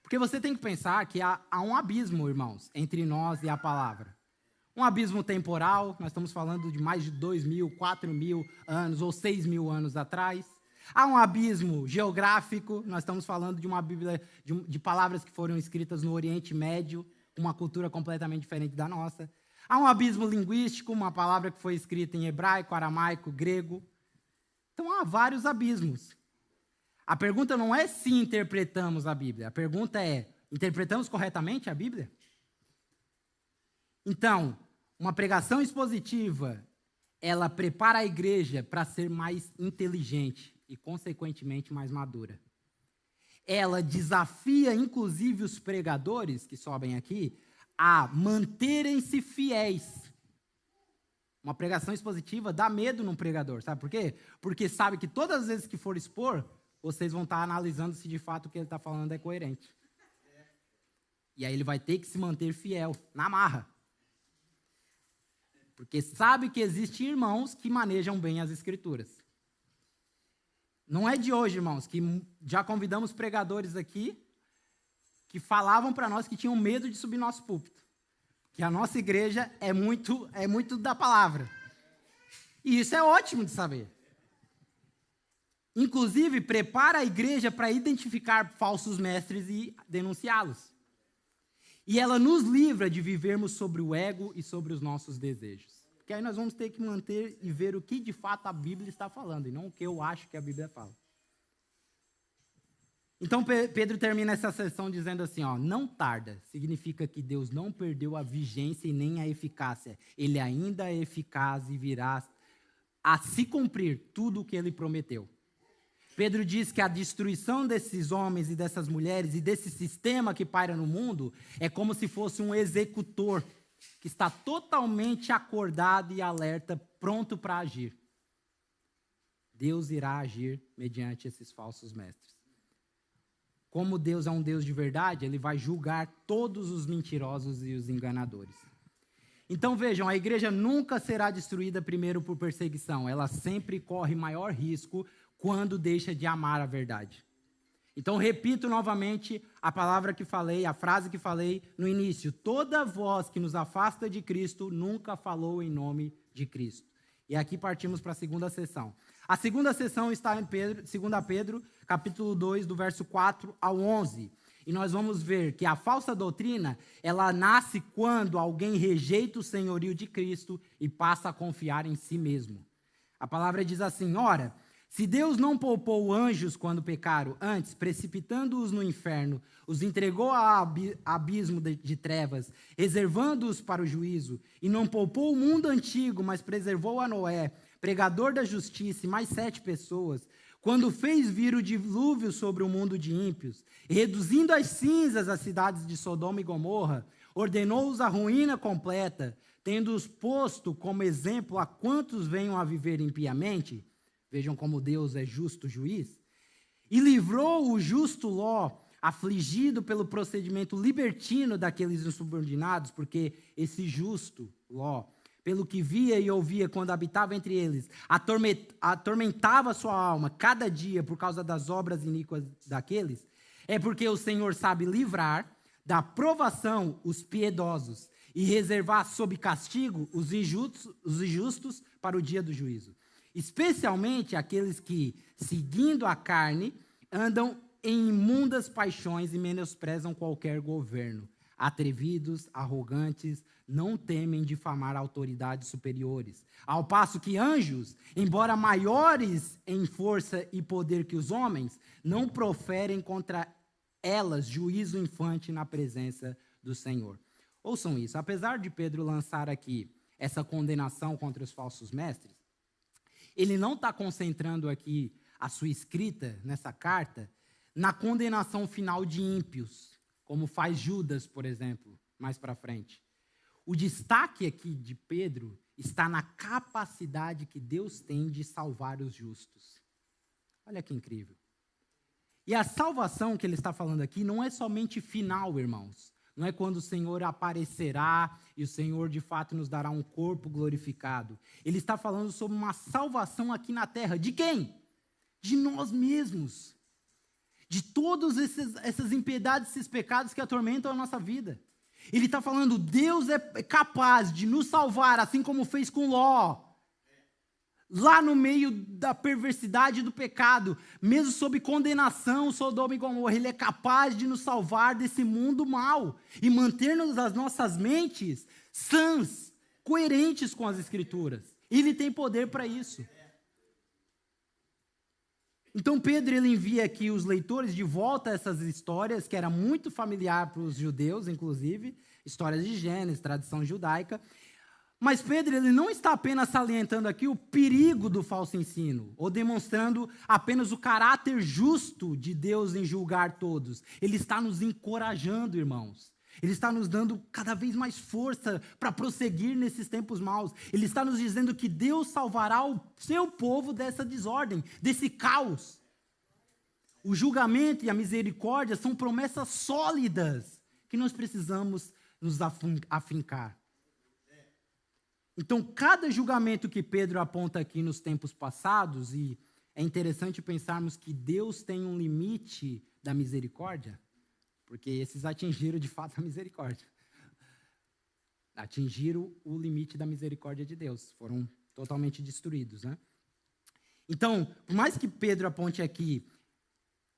Porque você tem que pensar que há um abismo, irmãos, entre nós e a palavra. Um abismo temporal, nós estamos falando de mais de 2.000, 4.000 anos ou 6.000 anos atrás. Há um abismo geográfico, nós estamos falando de uma Bíblia, de palavras que foram escritas no Oriente Médio, uma cultura completamente diferente da nossa. Há um abismo linguístico, uma palavra que foi escrita em hebraico, aramaico, grego. Então há vários abismos. A pergunta não é se interpretamos a Bíblia, a pergunta é, interpretamos corretamente a Bíblia? Então, uma pregação expositiva, ela prepara a igreja para ser mais inteligente e, consequentemente, mais madura. Ela desafia, inclusive, os pregadores que sobem aqui a manterem-se fiéis. Uma pregação expositiva dá medo num pregador, sabe por quê? Porque sabe que todas as vezes que for expor, vocês vão estar analisando se de fato o que ele está falando é coerente. E aí ele vai ter que se manter fiel, na marra. Porque sabe que existem irmãos que manejam bem as escrituras. Não é de hoje, irmãos, que já convidamos pregadores aqui que falavam para nós que tinham medo de subir nosso púlpito. Que a nossa igreja é muito da palavra. E isso é ótimo de saber. Inclusive, prepara a igreja para identificar falsos mestres e denunciá-los. E ela nos livra de vivermos sobre o ego e sobre os nossos desejos. Porque aí nós vamos ter que manter e ver o que de fato a Bíblia está falando, e não o que eu acho que a Bíblia fala. Então Pedro termina essa sessão dizendo assim, ó, não tarda, significa que Deus não perdeu a vigência e nem a eficácia. Ele ainda é eficaz e virá a se cumprir tudo o que ele prometeu. Pedro diz que a destruição desses homens e dessas mulheres e desse sistema que paira no mundo é como se fosse um executor que está totalmente acordado e alerta, pronto para agir. Deus irá agir mediante esses falsos mestres. Como Deus é um Deus de verdade, ele vai julgar todos os mentirosos e os enganadores. Então vejam, a igreja nunca será destruída primeiro por perseguição. Ela sempre corre maior risco quando deixa de amar a verdade. Então repito novamente a palavra que falei, a frase que falei no início. Toda voz que nos afasta de Cristo nunca falou em nome de Cristo. E aqui partimos para a segunda sessão. A segunda sessão está em 2 Pedro, capítulo 2, do verso 4 ao 11. E nós vamos ver que a falsa doutrina, ela nasce quando alguém rejeita o senhorio de Cristo e passa a confiar em si mesmo. A palavra diz assim, ora, se Deus não poupou anjos quando pecaram, antes, precipitando-os no inferno, os entregou ao abismo de trevas, reservando-os para o juízo, e não poupou o mundo antigo, mas preservou a Noé, pregador da justiça, e mais 7 pessoas, quando fez vir o dilúvio sobre o mundo de ímpios, reduzindo às cinzas as cidades de Sodoma e Gomorra, ordenou-os a ruína completa, tendo-os posto como exemplo a quantos venham a viver impiamente. Vejam como Deus é justo juiz. E livrou o justo Ló, afligido pelo procedimento libertino daqueles insubordinados, porque esse justo Ló, pelo que via e ouvia quando habitava entre eles, atormentava sua alma cada dia por causa das obras iníquas daqueles, é porque o Senhor sabe livrar da provação os piedosos e reservar sob castigo os injustos para o dia do juízo. Especialmente aqueles que, seguindo a carne, andam em imundas paixões e menosprezam qualquer governo. Atrevidos, arrogantes, não temem difamar autoridades superiores. Ao passo que anjos, embora maiores em força e poder que os homens, não proferem contra elas juízo infante na presença do Senhor. Ouçam isso, apesar de Pedro lançar aqui essa condenação contra os falsos mestres, ele não está concentrando aqui a sua escrita nessa carta na condenação final de ímpios, como faz Judas, por exemplo, mais para frente. O destaque aqui de Pedro está na capacidade que Deus tem de salvar os justos. Olha que incrível. E a salvação que ele está falando aqui não é somente final, irmãos. Não é quando o Senhor aparecerá e o Senhor de fato nos dará um corpo glorificado. Ele está falando sobre uma salvação aqui na terra. De quem? De nós mesmos. De todas essas impiedades, esses pecados que atormentam a nossa vida. Ele está falando, Deus é capaz de nos salvar, assim como fez com Ló. Lá no meio da perversidade do pecado, mesmo sob condenação, Sodoma e Gomorra, Ele é capaz de nos salvar desse mundo mau e manter-nos as nossas mentes sãs, coerentes com as Escrituras. Ele tem poder para isso. Então Pedro ele envia aqui os leitores de volta a essas histórias, que era muito familiar para os judeus, inclusive, histórias de Gênesis, tradição judaica. Mas Pedro ele não está apenas salientando aqui o perigo do falso ensino, ou demonstrando apenas o caráter justo de Deus em julgar todos. Ele está nos encorajando, irmãos. Ele está nos dando cada vez mais força para prosseguir nesses tempos maus. Ele está nos dizendo que Deus salvará o seu povo dessa desordem, desse caos. O julgamento e a misericórdia são promessas sólidas que nós precisamos nos afincar. Então, cada julgamento que Pedro aponta aqui nos tempos passados, e é interessante pensarmos que Deus tem um limite da misericórdia, porque esses atingiram de fato a misericórdia. Atingiram o limite da misericórdia de Deus, foram totalmente destruídos, né? Então, por mais que Pedro aponte aqui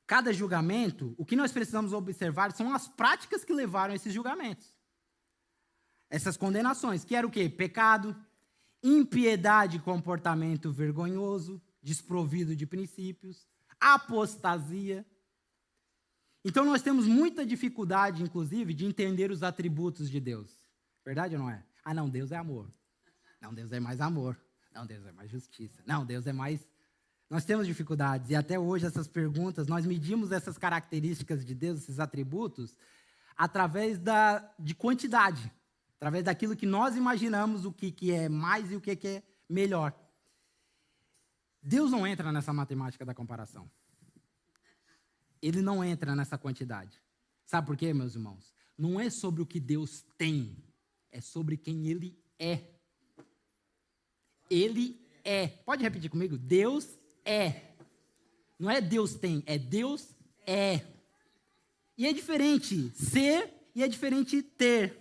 cada julgamento, o que nós precisamos observar são as práticas que levaram a esses julgamentos. Essas condenações, que era o quê? Pecado, impiedade, comportamento vergonhoso, desprovido de princípios, apostasia. Então nós temos muita dificuldade, inclusive, de entender os atributos de Deus. Verdade ou não é? Ah, não, Deus é amor. Não, Deus é mais amor. Não, Deus é mais justiça. Não, Deus é mais... Nós temos dificuldades, e até hoje essas perguntas, nós medimos essas características de Deus, esses atributos, através de quantidade, através daquilo que nós imaginamos o que é mais e o que é melhor. Deus não entra nessa matemática da comparação. Ele não entra nessa quantidade. Sabe por quê, meus irmãos? Não é sobre o que Deus tem, é sobre quem Ele é. Ele é. Pode repetir comigo? Deus é. Não é Deus tem, é Deus é. E é diferente ser e é diferente ter.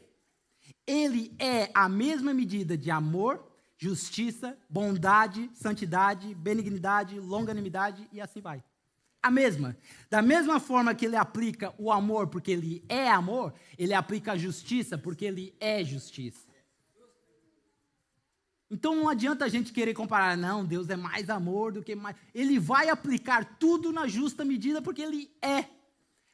Ele é a mesma medida de amor, justiça, bondade, santidade, benignidade, longanimidade e assim vai. A mesma. Da mesma forma que ele aplica o amor porque ele é amor, ele aplica a justiça porque ele é justiça. Então não adianta a gente querer comparar, não, Deus é mais amor do que mais. Ele vai aplicar tudo na justa medida porque ele é.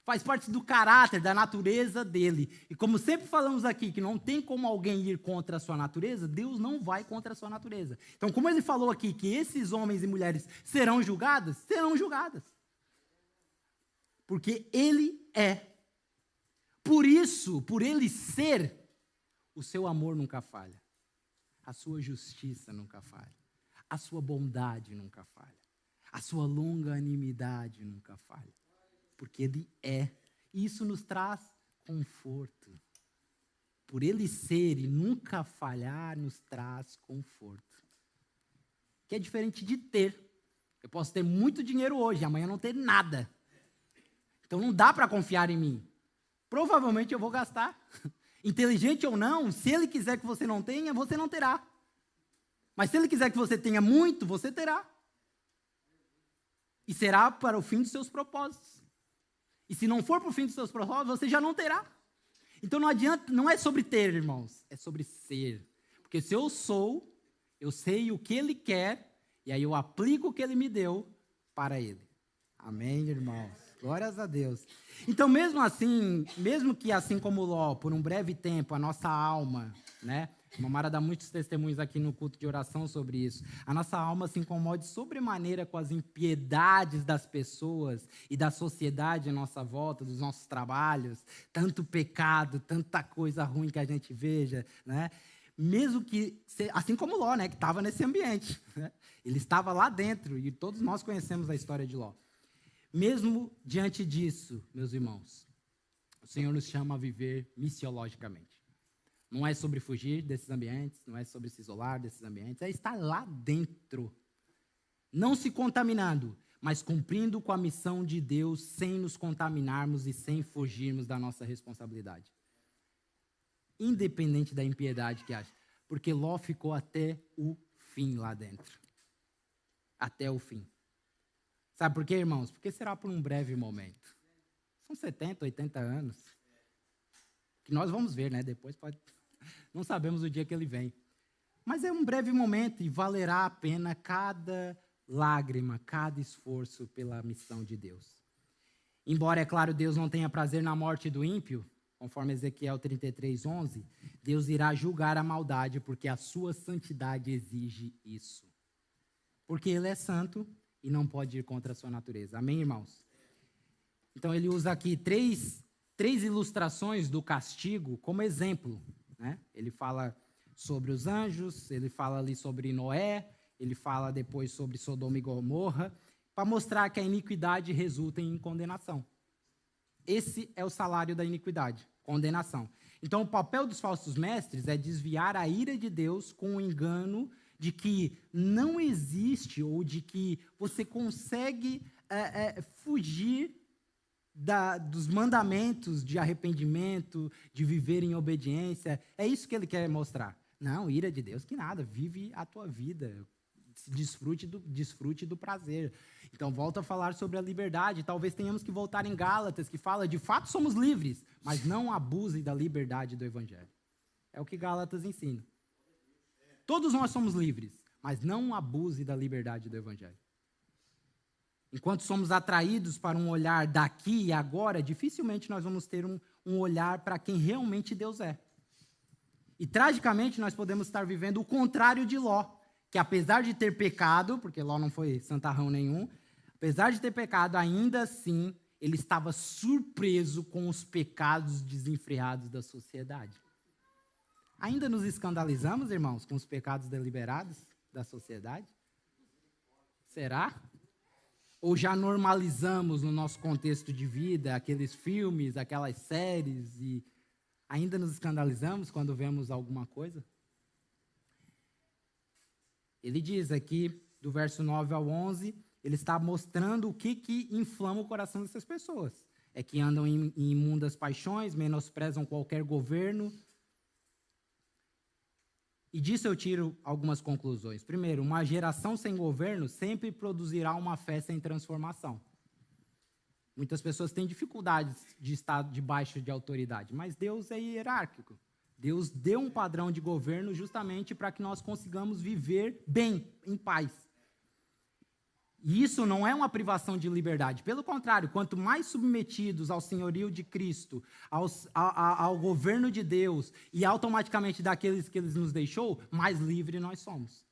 Faz parte do caráter, da natureza dele. E como sempre falamos aqui, que não tem como alguém ir contra a sua natureza, Deus não vai contra a sua natureza. Então, como ele falou aqui que esses homens e mulheres serão julgados, serão julgadas. Porque ele é. Por isso, por ele ser, o seu amor nunca falha. A sua justiça nunca falha. A sua bondade nunca falha. A sua longanimidade nunca falha. Porque ele é. E isso nos traz conforto. Por ele ser e nunca falhar, nos traz conforto. Que é diferente de ter. Eu posso ter muito dinheiro hoje, amanhã não ter nada. Então não dá para confiar em mim. Provavelmente eu vou gastar. Inteligente ou não, se ele quiser que você não tenha, você não terá. Mas se ele quiser que você tenha muito, você terá. E será para o fim dos seus propósitos. E se não for para o fim dos seus propósitos, você já não terá. Então não adianta, não é sobre ter, irmãos, é sobre ser. Porque se eu sou, eu sei o que ele quer, e aí eu aplico o que ele me deu para ele. Amém, irmãos? Glórias a Deus. Então, mesmo assim, mesmo que assim como Ló, por um breve tempo, a nossa alma, né? Mamara dá muitos testemunhos aqui no culto de oração sobre isso. A nossa alma se incomode sobremaneira com as impiedades das pessoas e da sociedade à nossa volta, dos nossos trabalhos, tanto pecado, tanta coisa ruim que a gente veja, né? Mesmo que, assim como Ló, né? Que estava nesse ambiente, né? Ele estava lá dentro e todos nós conhecemos a história de Ló. Mesmo diante disso, meus irmãos, o Senhor nos chama a viver missiologicamente. Não é sobre fugir desses ambientes, não é sobre se isolar desses ambientes, é estar lá dentro. Não se contaminando, mas cumprindo com a missão de Deus sem nos contaminarmos e sem fugirmos da nossa responsabilidade. Independente da impiedade que haja. Porque Ló ficou até o fim lá dentro. Até o fim. Sabe por quê, irmãos? Porque será por um breve momento. São 70, 80 anos. Que nós vamos ver, né? Depois pode... Não sabemos o dia que ele vem. Mas é um breve momento e valerá a pena cada lágrima, cada esforço pela missão de Deus. Embora, é claro, Deus não tenha prazer na morte do ímpio, conforme Ezequiel 33:11, Deus irá julgar a maldade porque a sua santidade exige isso. Porque ele é santo e não pode ir contra a sua natureza. Amém, irmãos? Então, ele usa aqui três 3 ilustrações do castigo como exemplo, né? Ele fala sobre os anjos, ele fala ali sobre Noé, ele fala depois sobre Sodoma e Gomorra, para mostrar que a iniquidade resulta em condenação. Esse é o salário da iniquidade, condenação. Então, o papel dos falsos mestres é desviar a ira de Deus com o engano de que não existe ou de que você consegue fugir dos mandamentos de arrependimento, de viver em obediência. É isso que ele quer mostrar. Não, ira de Deus, que nada, vive a tua vida, desfrute do prazer. Então, volta a falar sobre a liberdade. Talvez tenhamos que voltar em Gálatas, que fala, de fato somos livres, mas não abuse da liberdade do Evangelho. É o que Gálatas ensina. Todos nós somos livres, mas não abuse da liberdade do Evangelho. Enquanto somos atraídos para um olhar daqui e agora, dificilmente nós vamos ter um olhar para quem realmente Deus é. E, tragicamente, nós podemos estar vivendo o contrário de Ló, que apesar de ter pecado, porque Ló não foi santarrão nenhum, apesar de ter pecado, ainda assim, ele estava surpreso com os pecados desenfreados da sociedade. Ainda nos escandalizamos, irmãos, com os pecados deliberados da sociedade? Será? Ou já normalizamos no nosso contexto de vida aqueles filmes, aquelas séries, e ainda nos escandalizamos quando vemos alguma coisa? Ele diz aqui, do verso 9 ao 11, ele está mostrando o que inflama o coração dessas pessoas. É que andam em imundas paixões, menosprezam qualquer governo. E disso eu tiro algumas conclusões. Primeiro, uma geração sem governo sempre produzirá uma fé sem transformação. Muitas pessoas têm dificuldades de estar debaixo de autoridade, mas Deus é hierárquico. Deus deu um padrão de governo justamente para que nós consigamos viver bem, em paz. E isso não é uma privação de liberdade. Pelo contrário, quanto mais submetidos ao senhorio de Cristo, ao governo de Deus e automaticamente daqueles que Ele nos deixou, mais livre nós somos.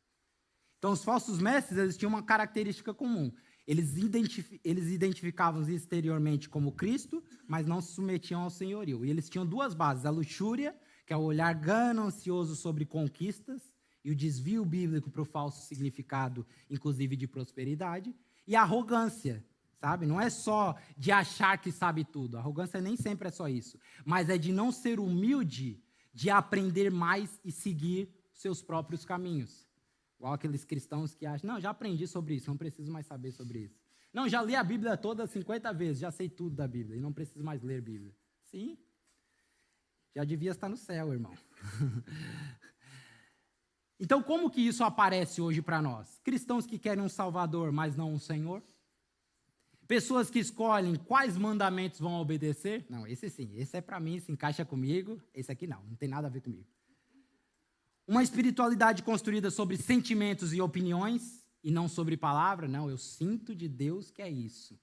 Então, os falsos mestres, eles tinham uma característica comum. Eles identificavam-se exteriormente como Cristo, mas não se submetiam ao senhorio. E eles tinham 2 bases, a luxúria, que é o olhar ganancioso sobre conquistas, e o desvio bíblico para o falso significado, inclusive de prosperidade, e a arrogância, sabe? Não é só de achar que sabe tudo, a arrogância nem sempre é só isso, mas é de não ser humilde, de aprender mais e seguir seus próprios caminhos. Igual aqueles cristãos que acham, não, já aprendi sobre isso, não preciso mais saber sobre isso. Não, já li a Bíblia toda 50 vezes, já sei tudo da Bíblia, e não preciso mais ler Bíblia. Sim, já devia estar no céu, irmão. Então, como que isso aparece hoje para nós? Cristãos que querem um Salvador, mas não um Senhor? Pessoas que escolhem quais mandamentos vão obedecer? Não, esse sim, esse é para mim, se encaixa comigo. Esse aqui não tem nada a ver comigo. Uma espiritualidade construída sobre sentimentos e opiniões, e não sobre palavra? Não, eu sinto de Deus que é isso.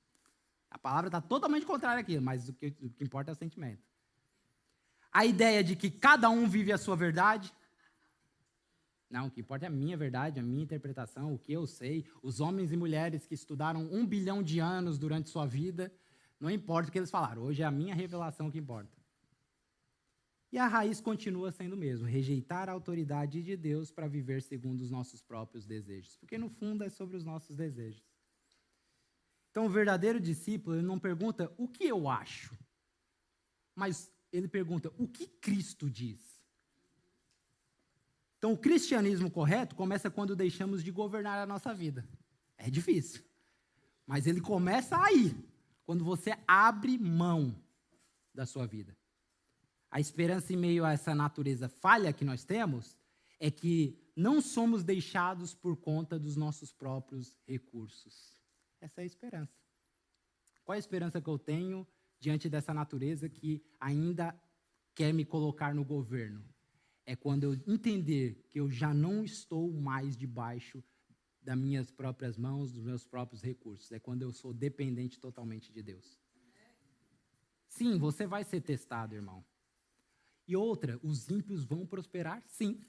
A palavra está totalmente contrária àquilo, mas o que importa é o sentimento. A ideia de que cada um vive a sua verdade? Não, o que importa é a minha verdade, a minha interpretação, o que eu sei. Os homens e mulheres que estudaram 1 bilhão de anos durante sua vida, não importa o que eles falaram, hoje é a minha revelação que importa. E a raiz continua sendo o mesmo, rejeitar a autoridade de Deus para viver segundo os nossos próprios desejos. Porque no fundo é sobre os nossos desejos. Então o verdadeiro discípulo, ele não pergunta o que eu acho, mas ele pergunta o que Cristo diz. Então, o cristianismo correto começa quando deixamos de governar a nossa vida. É difícil, mas ele começa aí, quando você abre mão da sua vida. A esperança em meio a essa natureza falha que nós temos é que não somos deixados por conta dos nossos próprios recursos. Essa é a esperança. Qual é a esperança que eu tenho diante dessa natureza que ainda quer me colocar no governo? É quando eu entender que eu já não estou mais debaixo das minhas próprias mãos, dos meus próprios recursos. É quando eu sou dependente totalmente de Deus. Sim, você vai ser testado, irmão. E outra, os ímpios vão prosperar, sim.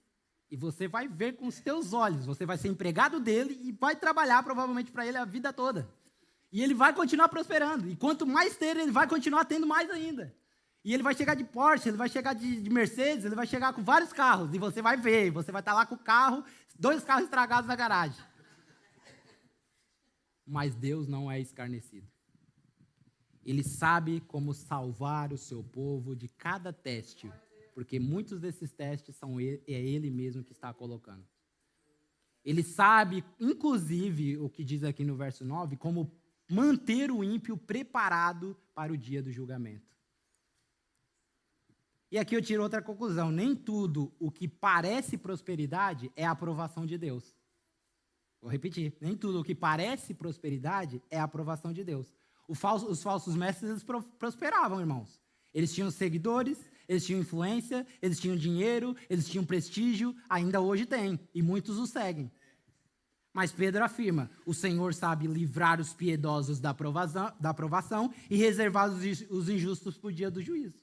E você vai ver com os teus olhos. Você vai ser empregado dele e vai trabalhar provavelmente para ele a vida toda. E ele vai continuar prosperando. E quanto mais ter, ele vai continuar tendo mais ainda. E ele vai chegar de Porsche, ele vai chegar de Mercedes, ele vai chegar com vários carros. E você vai ver, você vai estar lá com o carro, 2 carros estragados na garagem. Mas Deus não é escarnecido. Ele sabe como salvar o seu povo de cada teste, porque muitos desses testes é Ele mesmo que está colocando. Ele sabe, inclusive, o que diz aqui no verso 9, como manter o ímpio preparado para o dia do julgamento. E aqui eu tiro outra conclusão. Nem tudo o que parece prosperidade é a aprovação de Deus. Vou repetir. Nem tudo o que parece prosperidade é a aprovação de Deus. Os falsos mestres, eles prosperavam, irmãos. Eles tinham seguidores, eles tinham influência, eles tinham dinheiro, eles tinham prestígio, ainda hoje tem, e muitos os seguem. Mas Pedro afirma, o Senhor sabe livrar os piedosos da aprovação e reservar os injustos para o dia do juízo.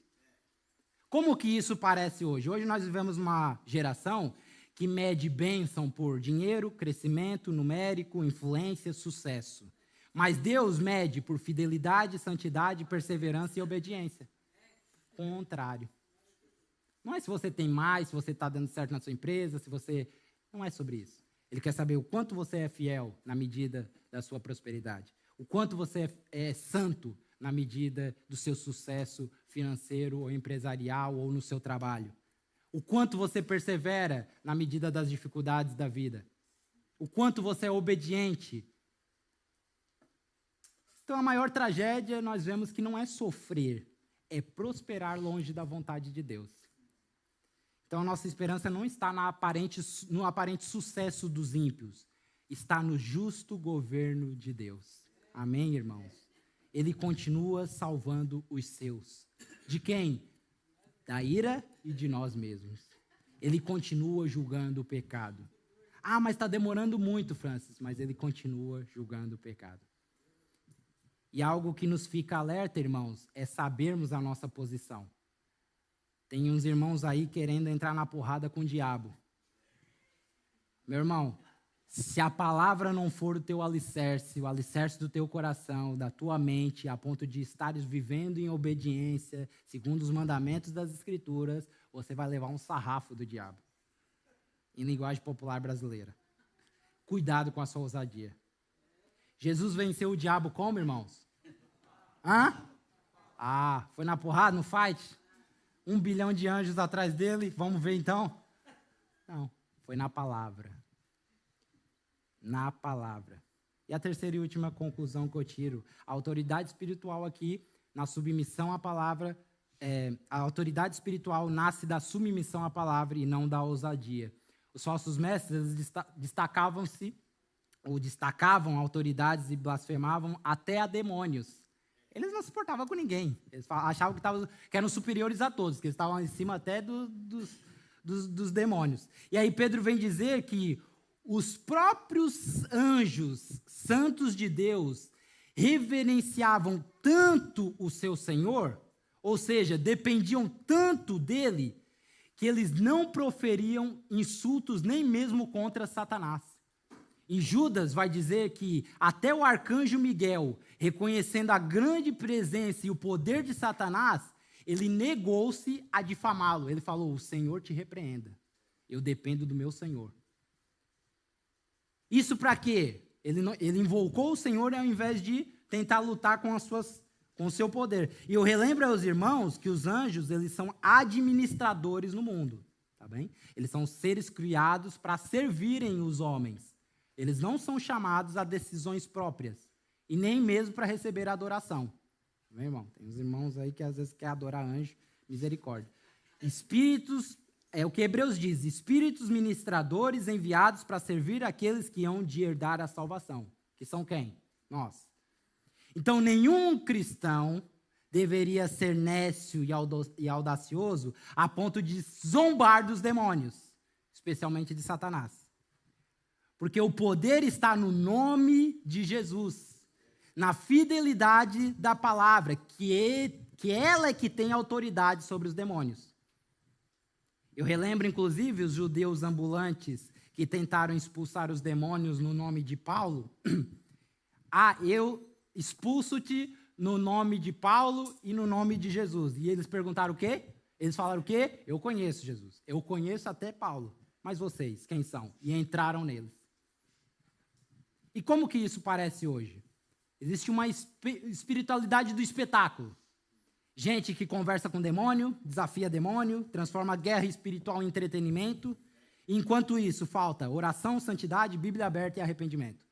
Como que isso parece hoje? Hoje nós vivemos uma geração que mede bênção por dinheiro, crescimento numérico, influência, sucesso. Mas Deus mede por fidelidade, santidade, perseverança e obediência. Contrário. Não é se você tem mais, se você está dando certo na sua empresa, se você... Não é sobre isso. Ele quer saber o quanto você é fiel na medida da sua prosperidade. O quanto você é santo na medida do seu sucesso financeiro ou empresarial ou no seu trabalho. O quanto você persevera na medida das dificuldades da vida. O quanto você é obediente. Então, a maior tragédia, nós vemos que não é sofrer, é prosperar longe da vontade de Deus. Então, a nossa esperança não está no aparente sucesso dos ímpios, está no justo governo de Deus. Amém, irmãos? Ele continua salvando os seus. De quem? Da ira e de nós mesmos. Ele continua julgando o pecado. Ah, mas está demorando muito, Francis, mas ele continua julgando o pecado. E algo que nos fica alerta, irmãos, é sabermos a nossa posição. Tem uns irmãos aí querendo entrar na porrada com o diabo. Meu irmão, se a palavra não for o teu alicerce, o alicerce do teu coração, da tua mente, a ponto de estares vivendo em obediência, segundo os mandamentos das Escrituras, você vai levar um sarrafo do diabo. Em linguagem popular brasileira. Cuidado com a sua ousadia. Jesus venceu o diabo como, irmãos? Foi na porrada, no fight? 1 bilhão de anjos atrás dele, vamos ver então? Não, foi na palavra. Na palavra. E a terceira e última conclusão que eu tiro, a autoridade espiritual aqui, na submissão à palavra, a autoridade espiritual nasce da submissão à palavra e não da ousadia. Os falsos mestres destacavam autoridades e blasfemavam até a demônios. Eles não se portavam com ninguém. Eles achavam que eram superiores a todos, que eles estavam em cima até dos demônios. E aí Pedro vem dizer que os próprios anjos santos de Deus reverenciavam tanto o seu Senhor, ou seja, dependiam tanto dele, que eles não proferiam insultos nem mesmo contra Satanás. Em Judas vai dizer que até o arcanjo Miguel, reconhecendo a grande presença e o poder de Satanás, ele negou-se a difamá-lo. Ele falou, o Senhor te repreenda, eu dependo do meu Senhor. Isso para quê? Ele invocou o Senhor ao invés de tentar lutar com o seu poder. E eu relembro aos irmãos que os anjos, eles são administradores no mundo, tá bem? Eles são seres criados para servirem os homens. Eles não são chamados a decisões próprias, e nem mesmo para receber adoração. Meu irmão, tem uns irmãos aí que às vezes querem adorar anjo, misericórdia. Espíritos, é o que Hebreus diz, espíritos ministradores enviados para servir aqueles que hão de herdar a salvação. Que são quem? Nós. Então, nenhum cristão deveria ser nécio e audacioso a ponto de zombar dos demônios, especialmente de Satanás. Porque o poder está no nome de Jesus, na fidelidade da palavra, que ela é que tem autoridade sobre os demônios. Eu relembro, inclusive, os judeus ambulantes que tentaram expulsar os demônios no nome de Paulo. Eu expulso-te no nome de Paulo e no nome de Jesus. E eles perguntaram o quê? Eles falaram o quê? Eu conheço Jesus. Eu conheço até Paulo. Mas vocês, quem são? E entraram neles. E como que isso parece hoje? Existe uma espiritualidade do espetáculo. Gente que conversa com demônio, desafia demônio, transforma a guerra espiritual em entretenimento. Enquanto isso, falta oração, santidade, Bíblia aberta e arrependimento.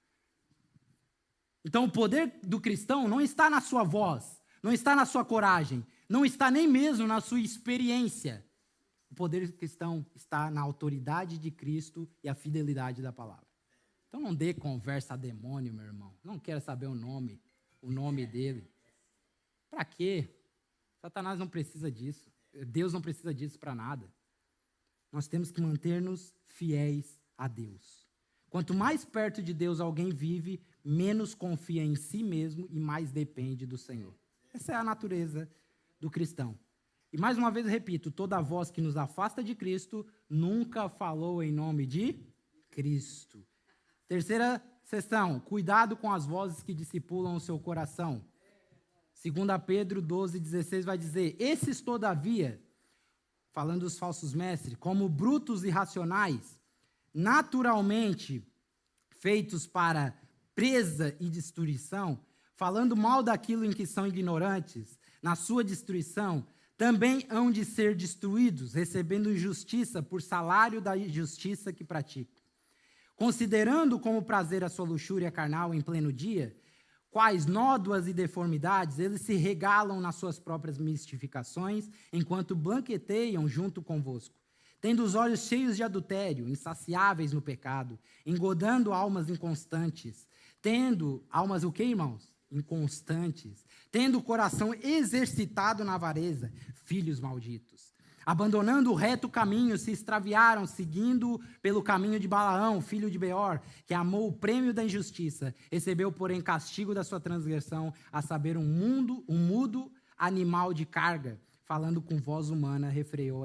Então, o poder do cristão não está na sua voz, não está na sua coragem, não está nem mesmo na sua experiência. O poder cristão está na autoridade de Cristo e a fidelidade da palavra. Então, não dê conversa a demônio, meu irmão. Não quero saber o nome dele. Para quê? Satanás não precisa disso. Deus não precisa disso para nada. Nós temos que manter-nos fiéis a Deus. Quanto mais perto de Deus alguém vive, menos confia em si mesmo e mais depende do Senhor. Essa é a natureza do cristão. E mais uma vez repito, toda voz que nos afasta de Cristo nunca falou em nome de Cristo. Terceira seção, cuidado com as vozes que discipulam o seu coração. 2 Pedro 12,16 vai dizer, esses todavia, falando dos falsos mestres, como brutos e irracionais, naturalmente feitos para presa e destruição, falando mal daquilo em que são ignorantes, na sua destruição, também hão de ser destruídos, recebendo injustiça por salário da injustiça que praticam. Considerando como prazer a sua luxúria carnal em pleno dia, quais nódoas e deformidades eles se regalam nas suas próprias mistificações, enquanto banqueteiam junto convosco, tendo os olhos cheios de adultério, insaciáveis no pecado, engodando almas inconstantes, tendo almas o quê, irmãos? Inconstantes, tendo o coração exercitado na avareza, filhos malditos. Abandonando o reto caminho, se extraviaram, seguindo pelo caminho de Balaão, filho de Beor, que amou o prêmio da injustiça, recebeu, porém, castigo da sua transgressão, a saber, um mudo animal de carga, falando com voz humana, refreou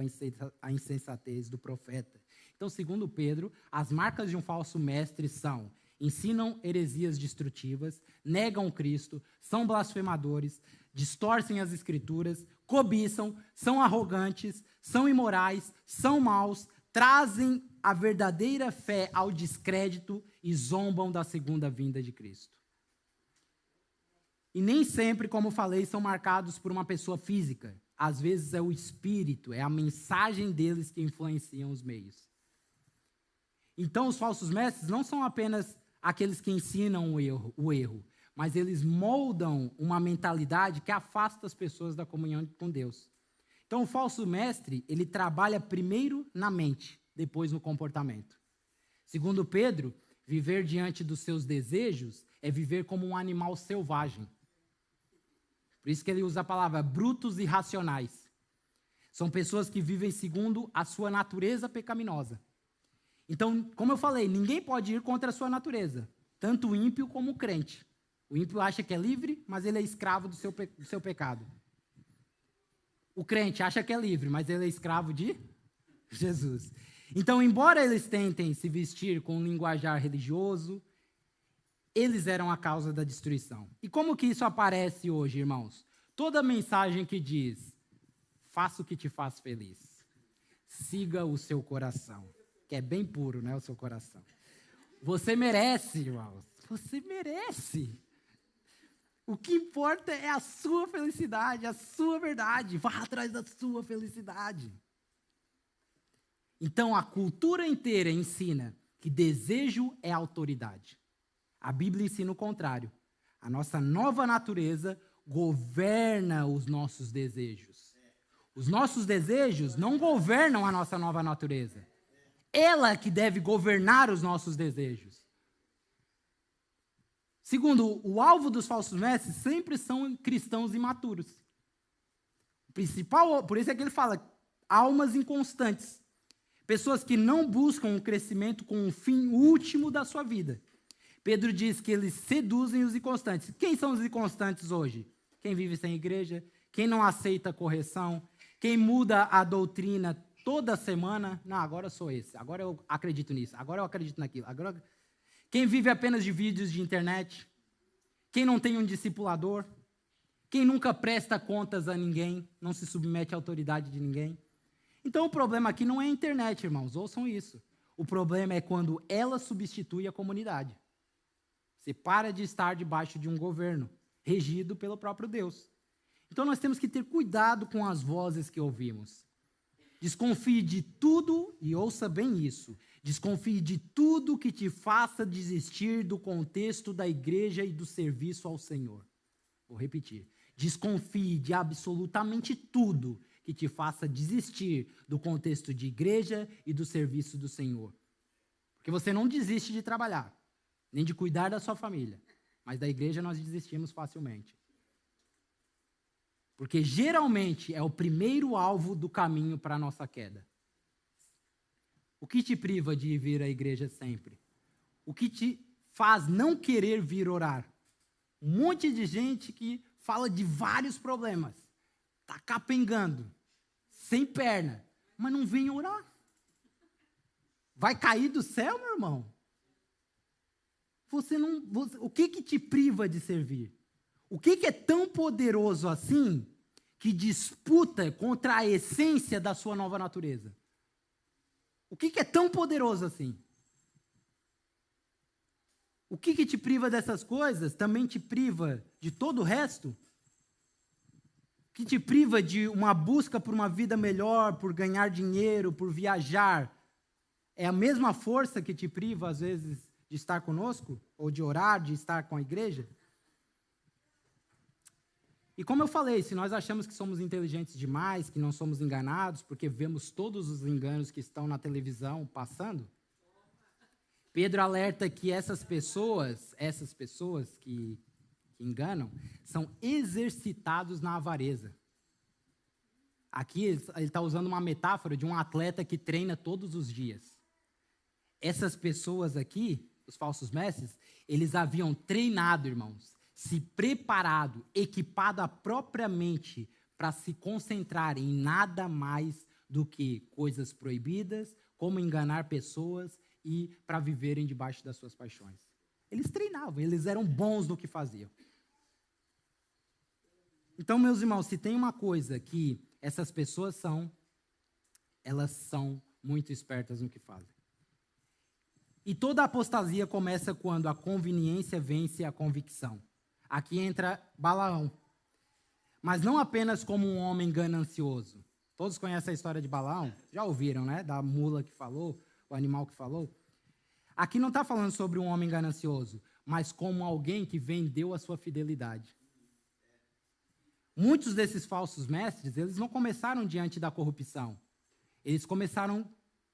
a insensatez do profeta. Então, segundo Pedro, as marcas de um falso mestre são: ensinam heresias destrutivas, negam Cristo, são blasfemadores, distorcem as Escrituras, cobiçam, são arrogantes, são imorais, são maus, trazem a verdadeira fé ao descrédito e zombam da segunda vinda de Cristo. E nem sempre, como falei, são marcados por uma pessoa física. Às vezes é o espírito, é a mensagem deles que influenciam os meios. Então, os falsos mestres não são apenas aqueles que ensinam o erro, mas eles moldam uma mentalidade que afasta as pessoas da comunhão com Deus. Então, o falso mestre, ele trabalha primeiro na mente, depois no comportamento. Segundo Pedro, viver diante dos seus desejos é viver como um animal selvagem. Por isso que ele usa a palavra brutos e irracionais. São pessoas que vivem segundo a sua natureza pecaminosa. Então, como eu falei, ninguém pode ir contra a sua natureza, tanto o ímpio como o crente. O ímpio acha que é livre, mas ele é escravo do seu pecado. O crente acha que é livre, mas ele é escravo de Jesus. Então, embora eles tentem se vestir com um linguajar religioso, eles eram a causa da destruição. E como que isso aparece hoje, irmãos? Toda mensagem que diz, faça o que te faz feliz, siga o seu coração, que é bem puro, né, o seu coração. Você merece, irmãos, você merece. O que importa é a sua felicidade, a sua verdade. Vá atrás da sua felicidade. Então, a cultura inteira ensina que desejo é autoridade. A Bíblia ensina o contrário. A nossa nova natureza governa os nossos desejos. Os nossos desejos não governam a nossa nova natureza. Ela que deve governar os nossos desejos. Segundo, o alvo dos falsos mestres sempre são cristãos imaturos. O principal, por isso é que ele fala, almas inconstantes. Pessoas que não buscam o crescimento com o fim último da sua vida. Pedro diz que eles seduzem os inconstantes. Quem são os inconstantes hoje? Quem vive sem igreja, quem não aceita correção, quem muda a doutrina toda semana. Não, agora eu sou esse, agora eu acredito nisso, agora eu acredito naquilo. Agora... Quem vive apenas de vídeos de internet, quem não tem um discipulador, Quem nunca presta contas a ninguém, não se submete à autoridade de ninguém. Então o problema aqui não é a internet, irmãos, ouçam isso. O problema é quando ela substitui a comunidade. Você para de estar debaixo de um governo regido pelo próprio Deus. Então nós temos que ter cuidado com as vozes que ouvimos. Desconfie de tudo, e ouça bem isso, desconfie de tudo que te faça desistir do contexto da igreja e do serviço ao Senhor. Vou repetir. Desconfie de absolutamente tudo que te faça desistir do contexto de igreja e do serviço do Senhor. Porque você não desiste de trabalhar, nem de cuidar da sua família, mas da igreja nós desistimos facilmente. Porque geralmente é o primeiro alvo do caminho para a nossa queda. O que te priva de vir à igreja sempre? O que te faz não querer vir orar? Um monte de gente que fala de vários problemas, está capengando, sem perna, mas não vem orar. Vai cair do céu, meu irmão? O que te priva de servir? O que é tão poderoso assim que disputa contra a essência da sua nova natureza? O que é tão poderoso assim? O que te priva dessas coisas também te priva de todo o resto? O que te priva de uma busca por uma vida melhor, por ganhar dinheiro, por viajar? É a mesma força que te priva, às vezes, de estar conosco? Ou de orar, de estar com a igreja? E como eu falei, se nós achamos que somos inteligentes demais, que não somos enganados, porque vemos todos os enganos que estão na televisão passando, Pedro alerta que essas pessoas que enganam, são exercitados na avareza. Aqui ele está usando uma metáfora de um atleta que treina todos os dias. Essas pessoas aqui, os falsos mestres, eles haviam treinado, irmãos, se preparado, equipado propriamente para se concentrar em nada mais do que coisas proibidas, como enganar pessoas e para viverem debaixo das suas paixões. Eles treinavam, eles eram bons no que faziam. Então, meus irmãos, se tem uma coisa que essas pessoas são, elas são muito espertas no que fazem. E toda apostasia começa quando a conveniência vence a convicção. Aqui entra Balaão. Mas não apenas como um homem ganancioso. Todos conhecem a história de Balaão? Já ouviram, né? Da mula que falou, o animal que falou. Aqui não está falando sobre um homem ganancioso, mas como alguém que vendeu a sua fidelidade. Muitos desses falsos mestres, eles não começaram diante da corrupção. Eles começaram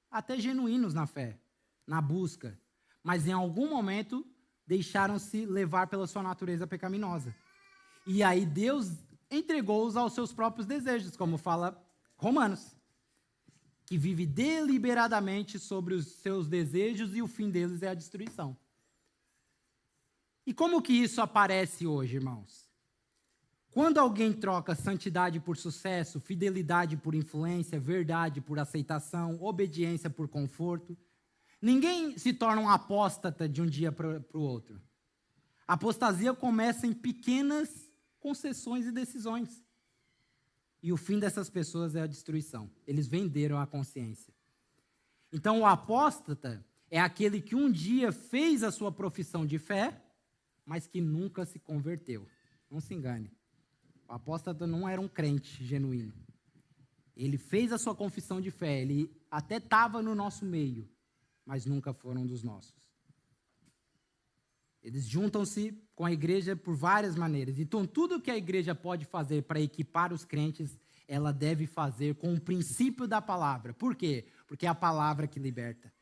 até genuínos na fé, na busca. Mas em algum momento deixaram-se levar pela sua natureza pecaminosa. E aí Deus entregou-os aos seus próprios desejos, como fala Romanos, que vive deliberadamente sobre os seus desejos e o fim deles é a destruição. E como que isso aparece hoje, irmãos? Quando alguém troca santidade por sucesso, fidelidade por influência, verdade por aceitação, obediência por conforto, ninguém se torna um apóstata de um dia para o outro. A apostasia começa em pequenas concessões e decisões. E o fim dessas pessoas é a destruição. Eles venderam a consciência. Então, o apóstata é aquele que um dia fez a sua profissão de fé, mas que nunca se converteu. Não se engane. O apóstata não era um crente genuíno. Ele fez a sua confissão de fé, ele até estava no nosso meio, mas nunca foram dos nossos. Eles juntam-se com a igreja por várias maneiras. Então, tudo que a igreja pode fazer para equipar os crentes, ela deve fazer com o princípio da palavra. Por quê? Porque é a palavra que liberta.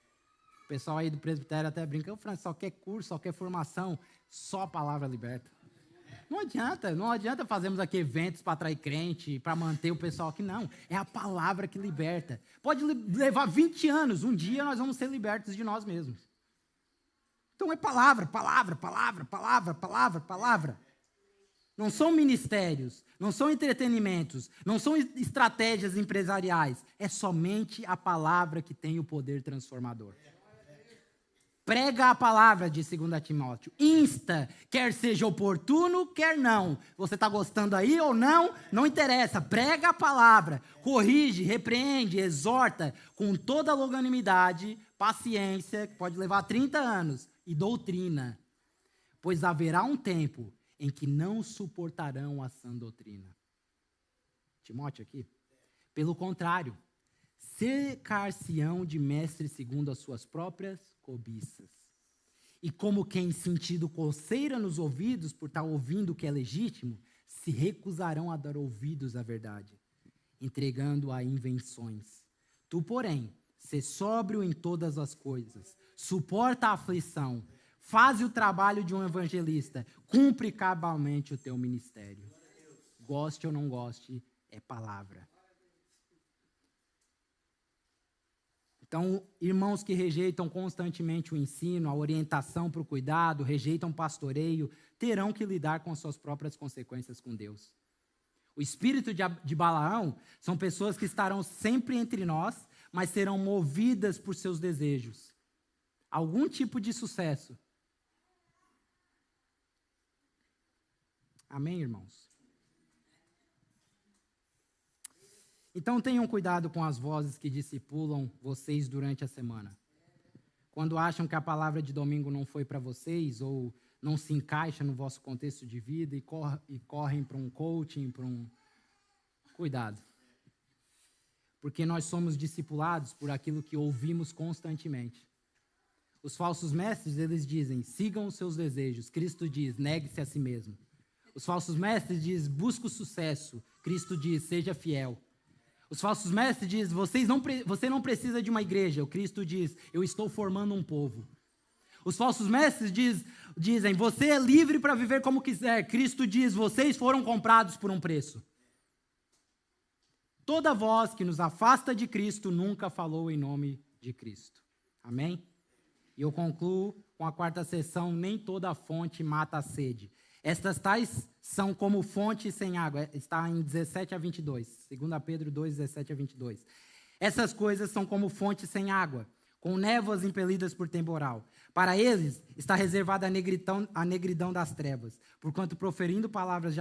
O pessoal aí do presbitério até brinca, o Francisco só quer curso, só quer formação, só a palavra liberta. Não adianta fazermos aqui eventos para atrair crente, para manter o pessoal aqui, não. É a palavra que liberta. Pode levar 20 anos, um dia nós vamos ser libertos de nós mesmos. Então é palavra, palavra, palavra, palavra, palavra, palavra. Não são ministérios, não são entretenimentos, não são estratégias empresariais. É somente a palavra que tem o poder transformador. Prega a palavra, de 2 Timóteo. Insta, quer seja oportuno, quer não. Você está gostando aí ou não? Não interessa. Prega a palavra. Corrige, repreende, exorta com toda longanimidade, paciência, que pode levar 30 anos, e doutrina. Pois haverá um tempo em que não suportarão a sã doutrina. Timóteo aqui. Pelo contrário, cercar-se-ão de mestres segundo as suas próprias cobiças. E como quem sentindo coceira nos ouvidos por estar ouvindo o que é legítimo, se recusarão a dar ouvidos à verdade, entregando a invenções. Tu, porém, sê sóbrio em todas as coisas, suporta a aflição, faz o trabalho de um evangelista, cumpre cabalmente o teu ministério. Goste ou não goste, é palavra. Então, irmãos que rejeitam constantemente o ensino, a orientação para o cuidado, rejeitam o pastoreio, terão que lidar com as suas próprias consequências com Deus. O espírito de Balaão são pessoas que estarão sempre entre nós, mas serão movidas por seus desejos. Algum tipo de sucesso. Amém, irmãos? Então tenham cuidado com as vozes que discipulam vocês durante a semana. Quando acham que a palavra de domingo não foi para vocês, ou não se encaixa no vosso contexto de vida, e correm para um coaching, para um... Cuidado. Porque nós somos discipulados por aquilo que ouvimos constantemente. Os falsos mestres, eles dizem, sigam os seus desejos. Cristo diz, negue-se a si mesmo. Os falsos mestres dizem, busca o sucesso. Cristo diz, seja fiel. Os falsos mestres dizem, você não precisa de uma igreja. O Cristo diz, eu estou formando um povo. Os falsos mestres dizem, você é livre para viver como quiser. Cristo diz, vocês foram comprados por um preço. Toda voz que nos afasta de Cristo nunca falou em nome de Cristo. Amém? E eu concluo com a quarta sessão, nem toda fonte mata a sede. Estas tais são como fonte sem água. Está em 17 a 22. 2 Pedro 2, 17 a 22. Essas coisas são como fonte sem água, com névoas impelidas por temporal. Para eles está reservada a negridão das trevas, porquanto proferindo palavras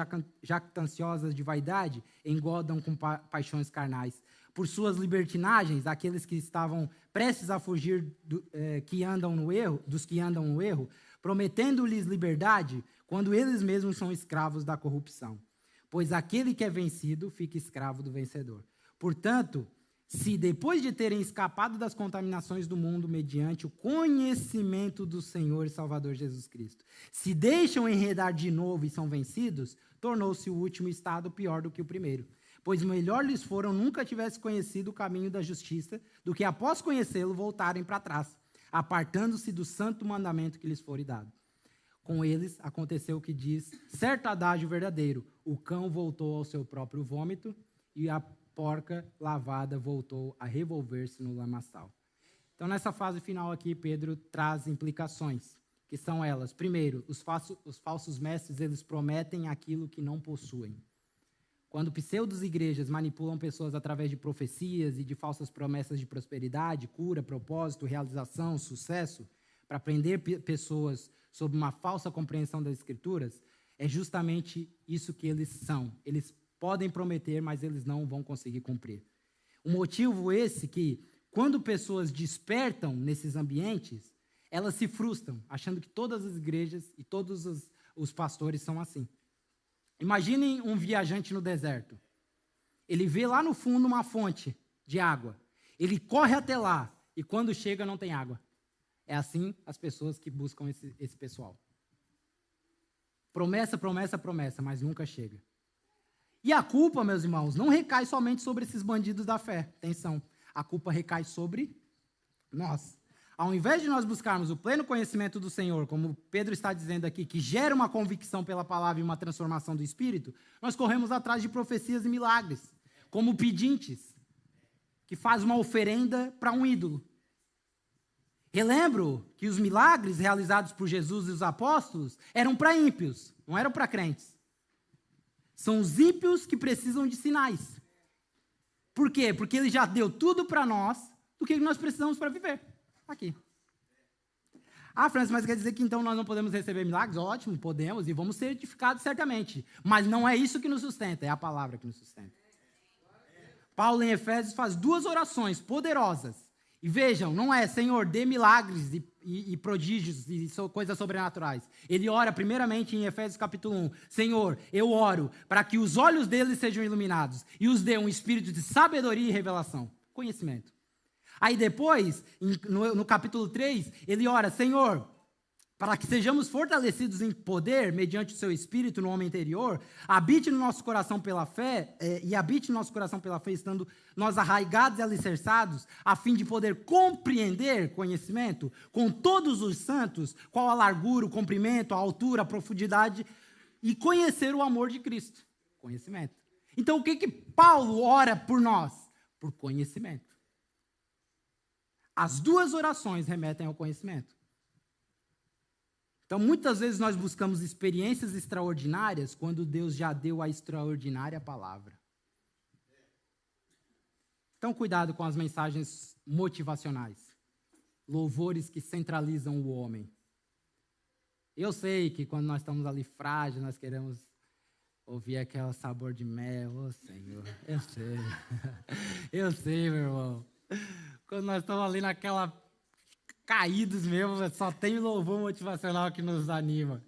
jactanciosas de vaidade, engodam com paixões carnais. Por suas libertinagens, aqueles que estavam prestes a fugir dos que andam no erro, prometendo-lhes liberdade, quando eles mesmos são escravos da corrupção. Pois aquele que é vencido fica escravo do vencedor. Portanto, se depois de terem escapado das contaminações do mundo mediante o conhecimento do Senhor e Salvador Jesus Cristo, se deixam enredar de novo e são vencidos, tornou-se o último estado pior do que o primeiro. Pois melhor lhes foram nunca tivessem conhecido o caminho da justiça, do que após conhecê-lo voltarem para trás, apartando-se do santo mandamento que lhes foi dado. Com eles aconteceu o que diz certo adágio verdadeiro: o cão voltou ao seu próprio vômito e a porca lavada voltou a revolver-se no lamaçal. Então, nessa fase final aqui, Pedro traz implicações, que são elas. Primeiro, os falsos mestres, eles prometem aquilo que não possuem. Quando pseudo-igrejas manipulam pessoas através de profecias e de falsas promessas de prosperidade, cura, propósito, realização, sucesso, para prender pessoas sob uma falsa compreensão das Escrituras, é justamente isso que eles são. Eles podem prometer, mas eles não vão conseguir cumprir. O motivo esse que, quando pessoas despertam nesses ambientes, elas se frustram, achando que todas as igrejas e todos os pastores são assim. Imaginem um viajante no deserto. Ele vê lá no fundo uma fonte de água. Ele corre até lá e quando chega não tem água. É assim as pessoas que buscam esse pessoal. Promessa, promessa, promessa, mas nunca chega. E a culpa, meus irmãos, não recai somente sobre esses bandidos da fé. Atenção, a culpa recai sobre nós. Ao invés de nós buscarmos o pleno conhecimento do Senhor, como Pedro está dizendo aqui, que gera uma convicção pela palavra e uma transformação do Espírito, nós corremos atrás de profecias e milagres, como pedintes, que faz uma oferenda para um ídolo. Relembro que os milagres realizados por Jesus e os apóstolos eram para ímpios, não eram para crentes. São os ímpios que precisam de sinais. Por quê? Porque ele já deu tudo para nós do que nós precisamos para viver. Aqui. Ah, Francis, mas quer dizer que então nós não podemos receber milagres? Ótimo, podemos e vamos ser edificados certamente. Mas não é isso que nos sustenta, é a palavra que nos sustenta. Paulo, em Efésios, faz 2 orações poderosas. E vejam, não é, Senhor, dê milagres e prodígios e coisas sobrenaturais. Ele ora primeiramente em Efésios capítulo 1. Senhor, eu oro para que os olhos deles sejam iluminados e os dê um espírito de sabedoria e revelação. Conhecimento. Aí depois, no capítulo 3, ele ora, Senhor, para que sejamos fortalecidos em poder, mediante o seu Espírito no homem interior, habite no nosso coração pela fé, estando nós arraigados e alicerçados, a fim de poder compreender conhecimento com todos os santos, qual a largura, o comprimento, a altura, a profundidade, e conhecer o amor de Cristo. Conhecimento. Então, o que Paulo ora por nós? Por conhecimento. As 2 orações remetem ao conhecimento. Então, muitas vezes nós buscamos experiências extraordinárias quando Deus já deu a extraordinária palavra. Então, cuidado com as mensagens motivacionais, louvores que centralizam o homem. Eu sei que quando nós estamos ali frágeis, nós queremos ouvir aquele sabor de mel. Ô, Senhor, eu sei. Eu sei, meu irmão. Quando nós estamos ali naquela caídos mesmo, só tem louvor motivacional que nos anima.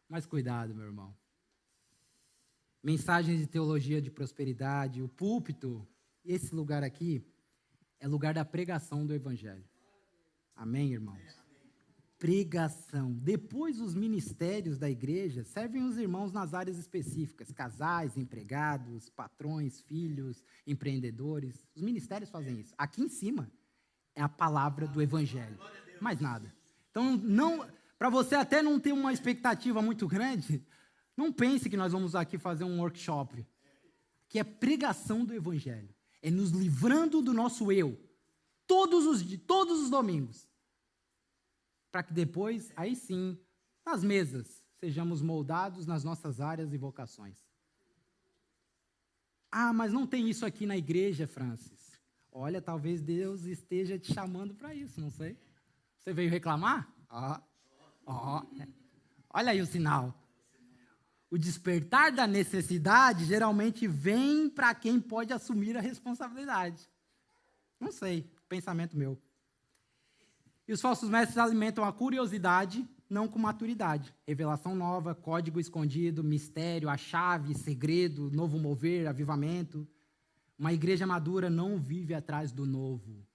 Mas cuidado, meu irmão. Mensagens de teologia de prosperidade, o púlpito, esse lugar aqui, é lugar da pregação do evangelho. Amém, irmãos? Pregação. Depois, os ministérios da igreja servem os irmãos nas áreas específicas, casais, empregados, patrões, filhos, empreendedores. Os ministérios fazem isso. Aqui em cima é a palavra do evangelho. Mais nada. Então, para você até não ter uma expectativa muito grande, não pense que nós vamos aqui fazer um workshop, que é pregação do evangelho. É nos livrando do nosso eu, todos os domingos, para que depois, aí sim, nas mesas, sejamos moldados nas nossas áreas e vocações. Ah, mas não tem isso aqui na igreja, Francis. Olha, talvez Deus esteja te chamando para isso, não sei. Você veio reclamar? Olha aí o sinal. O despertar da necessidade geralmente vem para quem pode assumir a responsabilidade. Não sei, pensamento meu. E os falsos mestres alimentam a curiosidade, não com maturidade. Revelação nova, código escondido, mistério, a chave, segredo, novo mover, avivamento. Uma igreja madura não vive atrás do novo.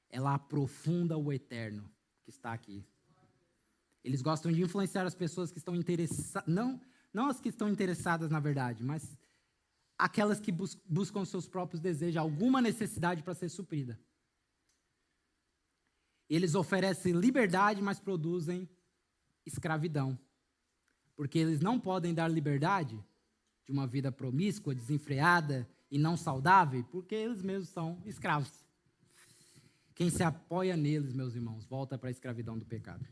Ela aprofunda o eterno que está aqui. Eles gostam de influenciar as pessoas que estão interessadas, não as que estão interessadas na verdade, mas aquelas que buscam seus próprios desejos, alguma necessidade para ser suprida. Eles oferecem liberdade, mas produzem escravidão. Porque eles não podem dar liberdade de uma vida promíscua, desenfreada e não saudável, porque eles mesmos são escravos. Quem se apoia neles, meus irmãos, volta para a escravidão do pecado.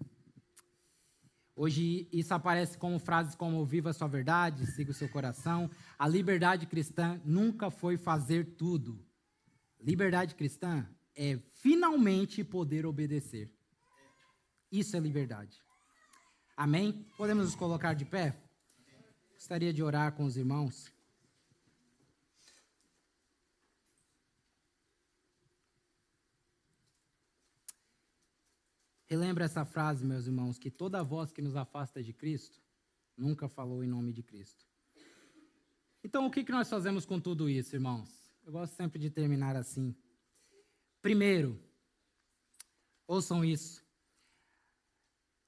Hoje isso aparece como frases como viva a sua verdade, siga o seu coração. A liberdade cristã nunca foi fazer tudo. Liberdade cristã é finalmente poder obedecer. Isso é liberdade. Amém? Podemos nos colocar de pé? Gostaria de orar com os irmãos. Relembra essa frase, meus irmãos, que toda voz que nos afasta de Cristo nunca falou em nome de Cristo. Então, o que nós fazemos com tudo isso, irmãos? Eu gosto sempre de terminar assim. Primeiro, ouçam isso.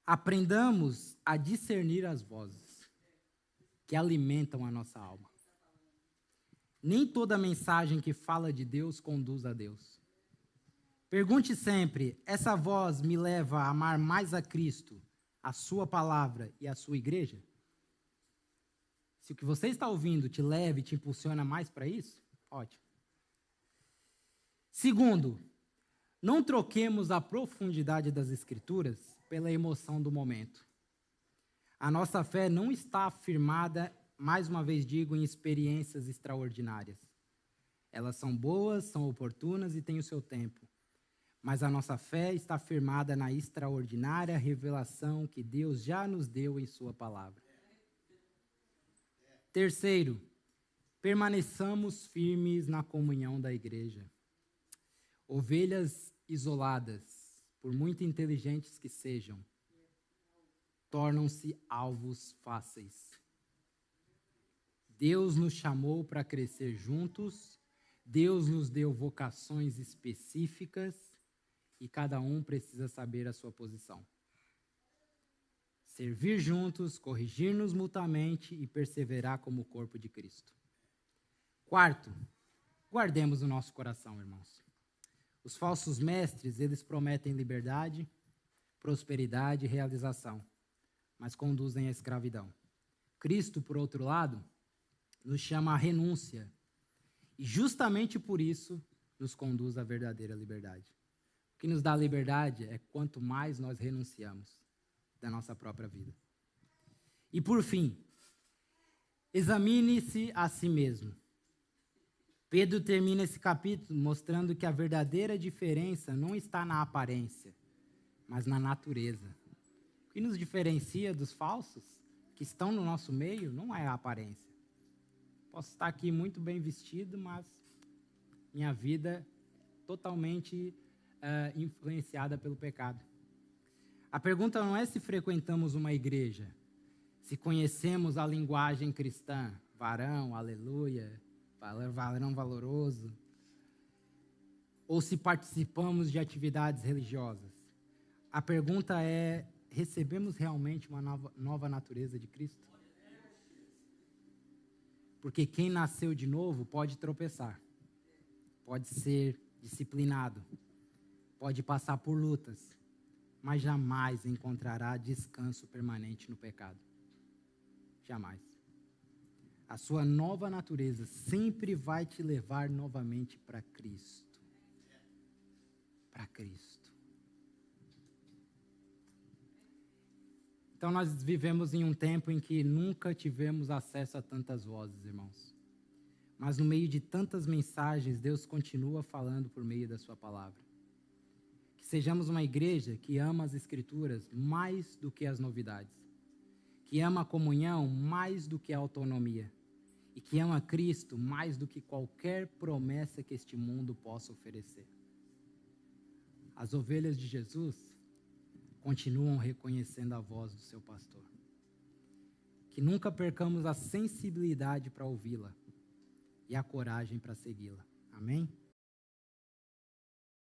Aprendamos a discernir as vozes que alimentam a nossa alma. Nem toda mensagem que fala de Deus conduz a Deus. Pergunte sempre, essa voz me leva a amar mais a Cristo, a sua palavra e a sua igreja? Se o que você está ouvindo te leva e te impulsiona mais para isso, ótimo. Segundo, não troquemos a profundidade das Escrituras pela emoção do momento. A nossa fé não está firmada, mais uma vez digo, em experiências extraordinárias. Elas são boas, são oportunas e têm o seu tempo. mas a nossa fé está firmada na extraordinária revelação que Deus já nos deu em sua palavra. Terceiro, permaneçamos firmes na comunhão da igreja. Ovelhas isoladas, por muito inteligentes que sejam, tornam-se alvos fáceis. Deus nos chamou para crescer juntos, Deus nos deu vocações específicas e cada um precisa saber a sua posição. Servir juntos, corrigir-nos mutuamente e perseverar como o corpo de Cristo. Quarto, guardemos o nosso coração, irmãos. Os falsos mestres, eles prometem liberdade, prosperidade e realização, mas conduzem à escravidão. Cristo, por outro lado, nos chama à renúncia e justamente por isso nos conduz à verdadeira liberdade. O que nos dá liberdade é quanto mais nós renunciamos da nossa própria vida. E por fim, examine-se a si mesmo. Pedro termina esse capítulo mostrando que a verdadeira diferença não está na aparência, mas na natureza. O que nos diferencia dos falsos que estão no nosso meio não é a aparência. Posso estar aqui muito bem vestido, mas minha vida totalmente influenciada pelo pecado. A pergunta não é se frequentamos uma igreja, se conhecemos a linguagem cristã, varão, aleluia, varão valoroso, ou se participamos de atividades religiosas. A pergunta é, recebemos realmente uma nova natureza de Cristo? Porque quem nasceu de novo pode tropeçar, pode ser disciplinado, pode passar por lutas, mas jamais encontrará descanso permanente no pecado. Jamais. A sua nova natureza sempre vai te levar novamente para Cristo. Para Cristo. Então nós vivemos em um tempo em que nunca tivemos acesso a tantas vozes, irmãos. Mas no meio de tantas mensagens, Deus continua falando por meio da sua palavra. Que sejamos uma igreja que ama as Escrituras mais do que as novidades. Que ama a comunhão mais do que a autonomia. E que ama Cristo mais do que qualquer promessa que este mundo possa oferecer. As ovelhas de Jesus continuam reconhecendo a voz do seu pastor. Que nunca percamos a sensibilidade para ouvi-la e a coragem para segui-la. Amém?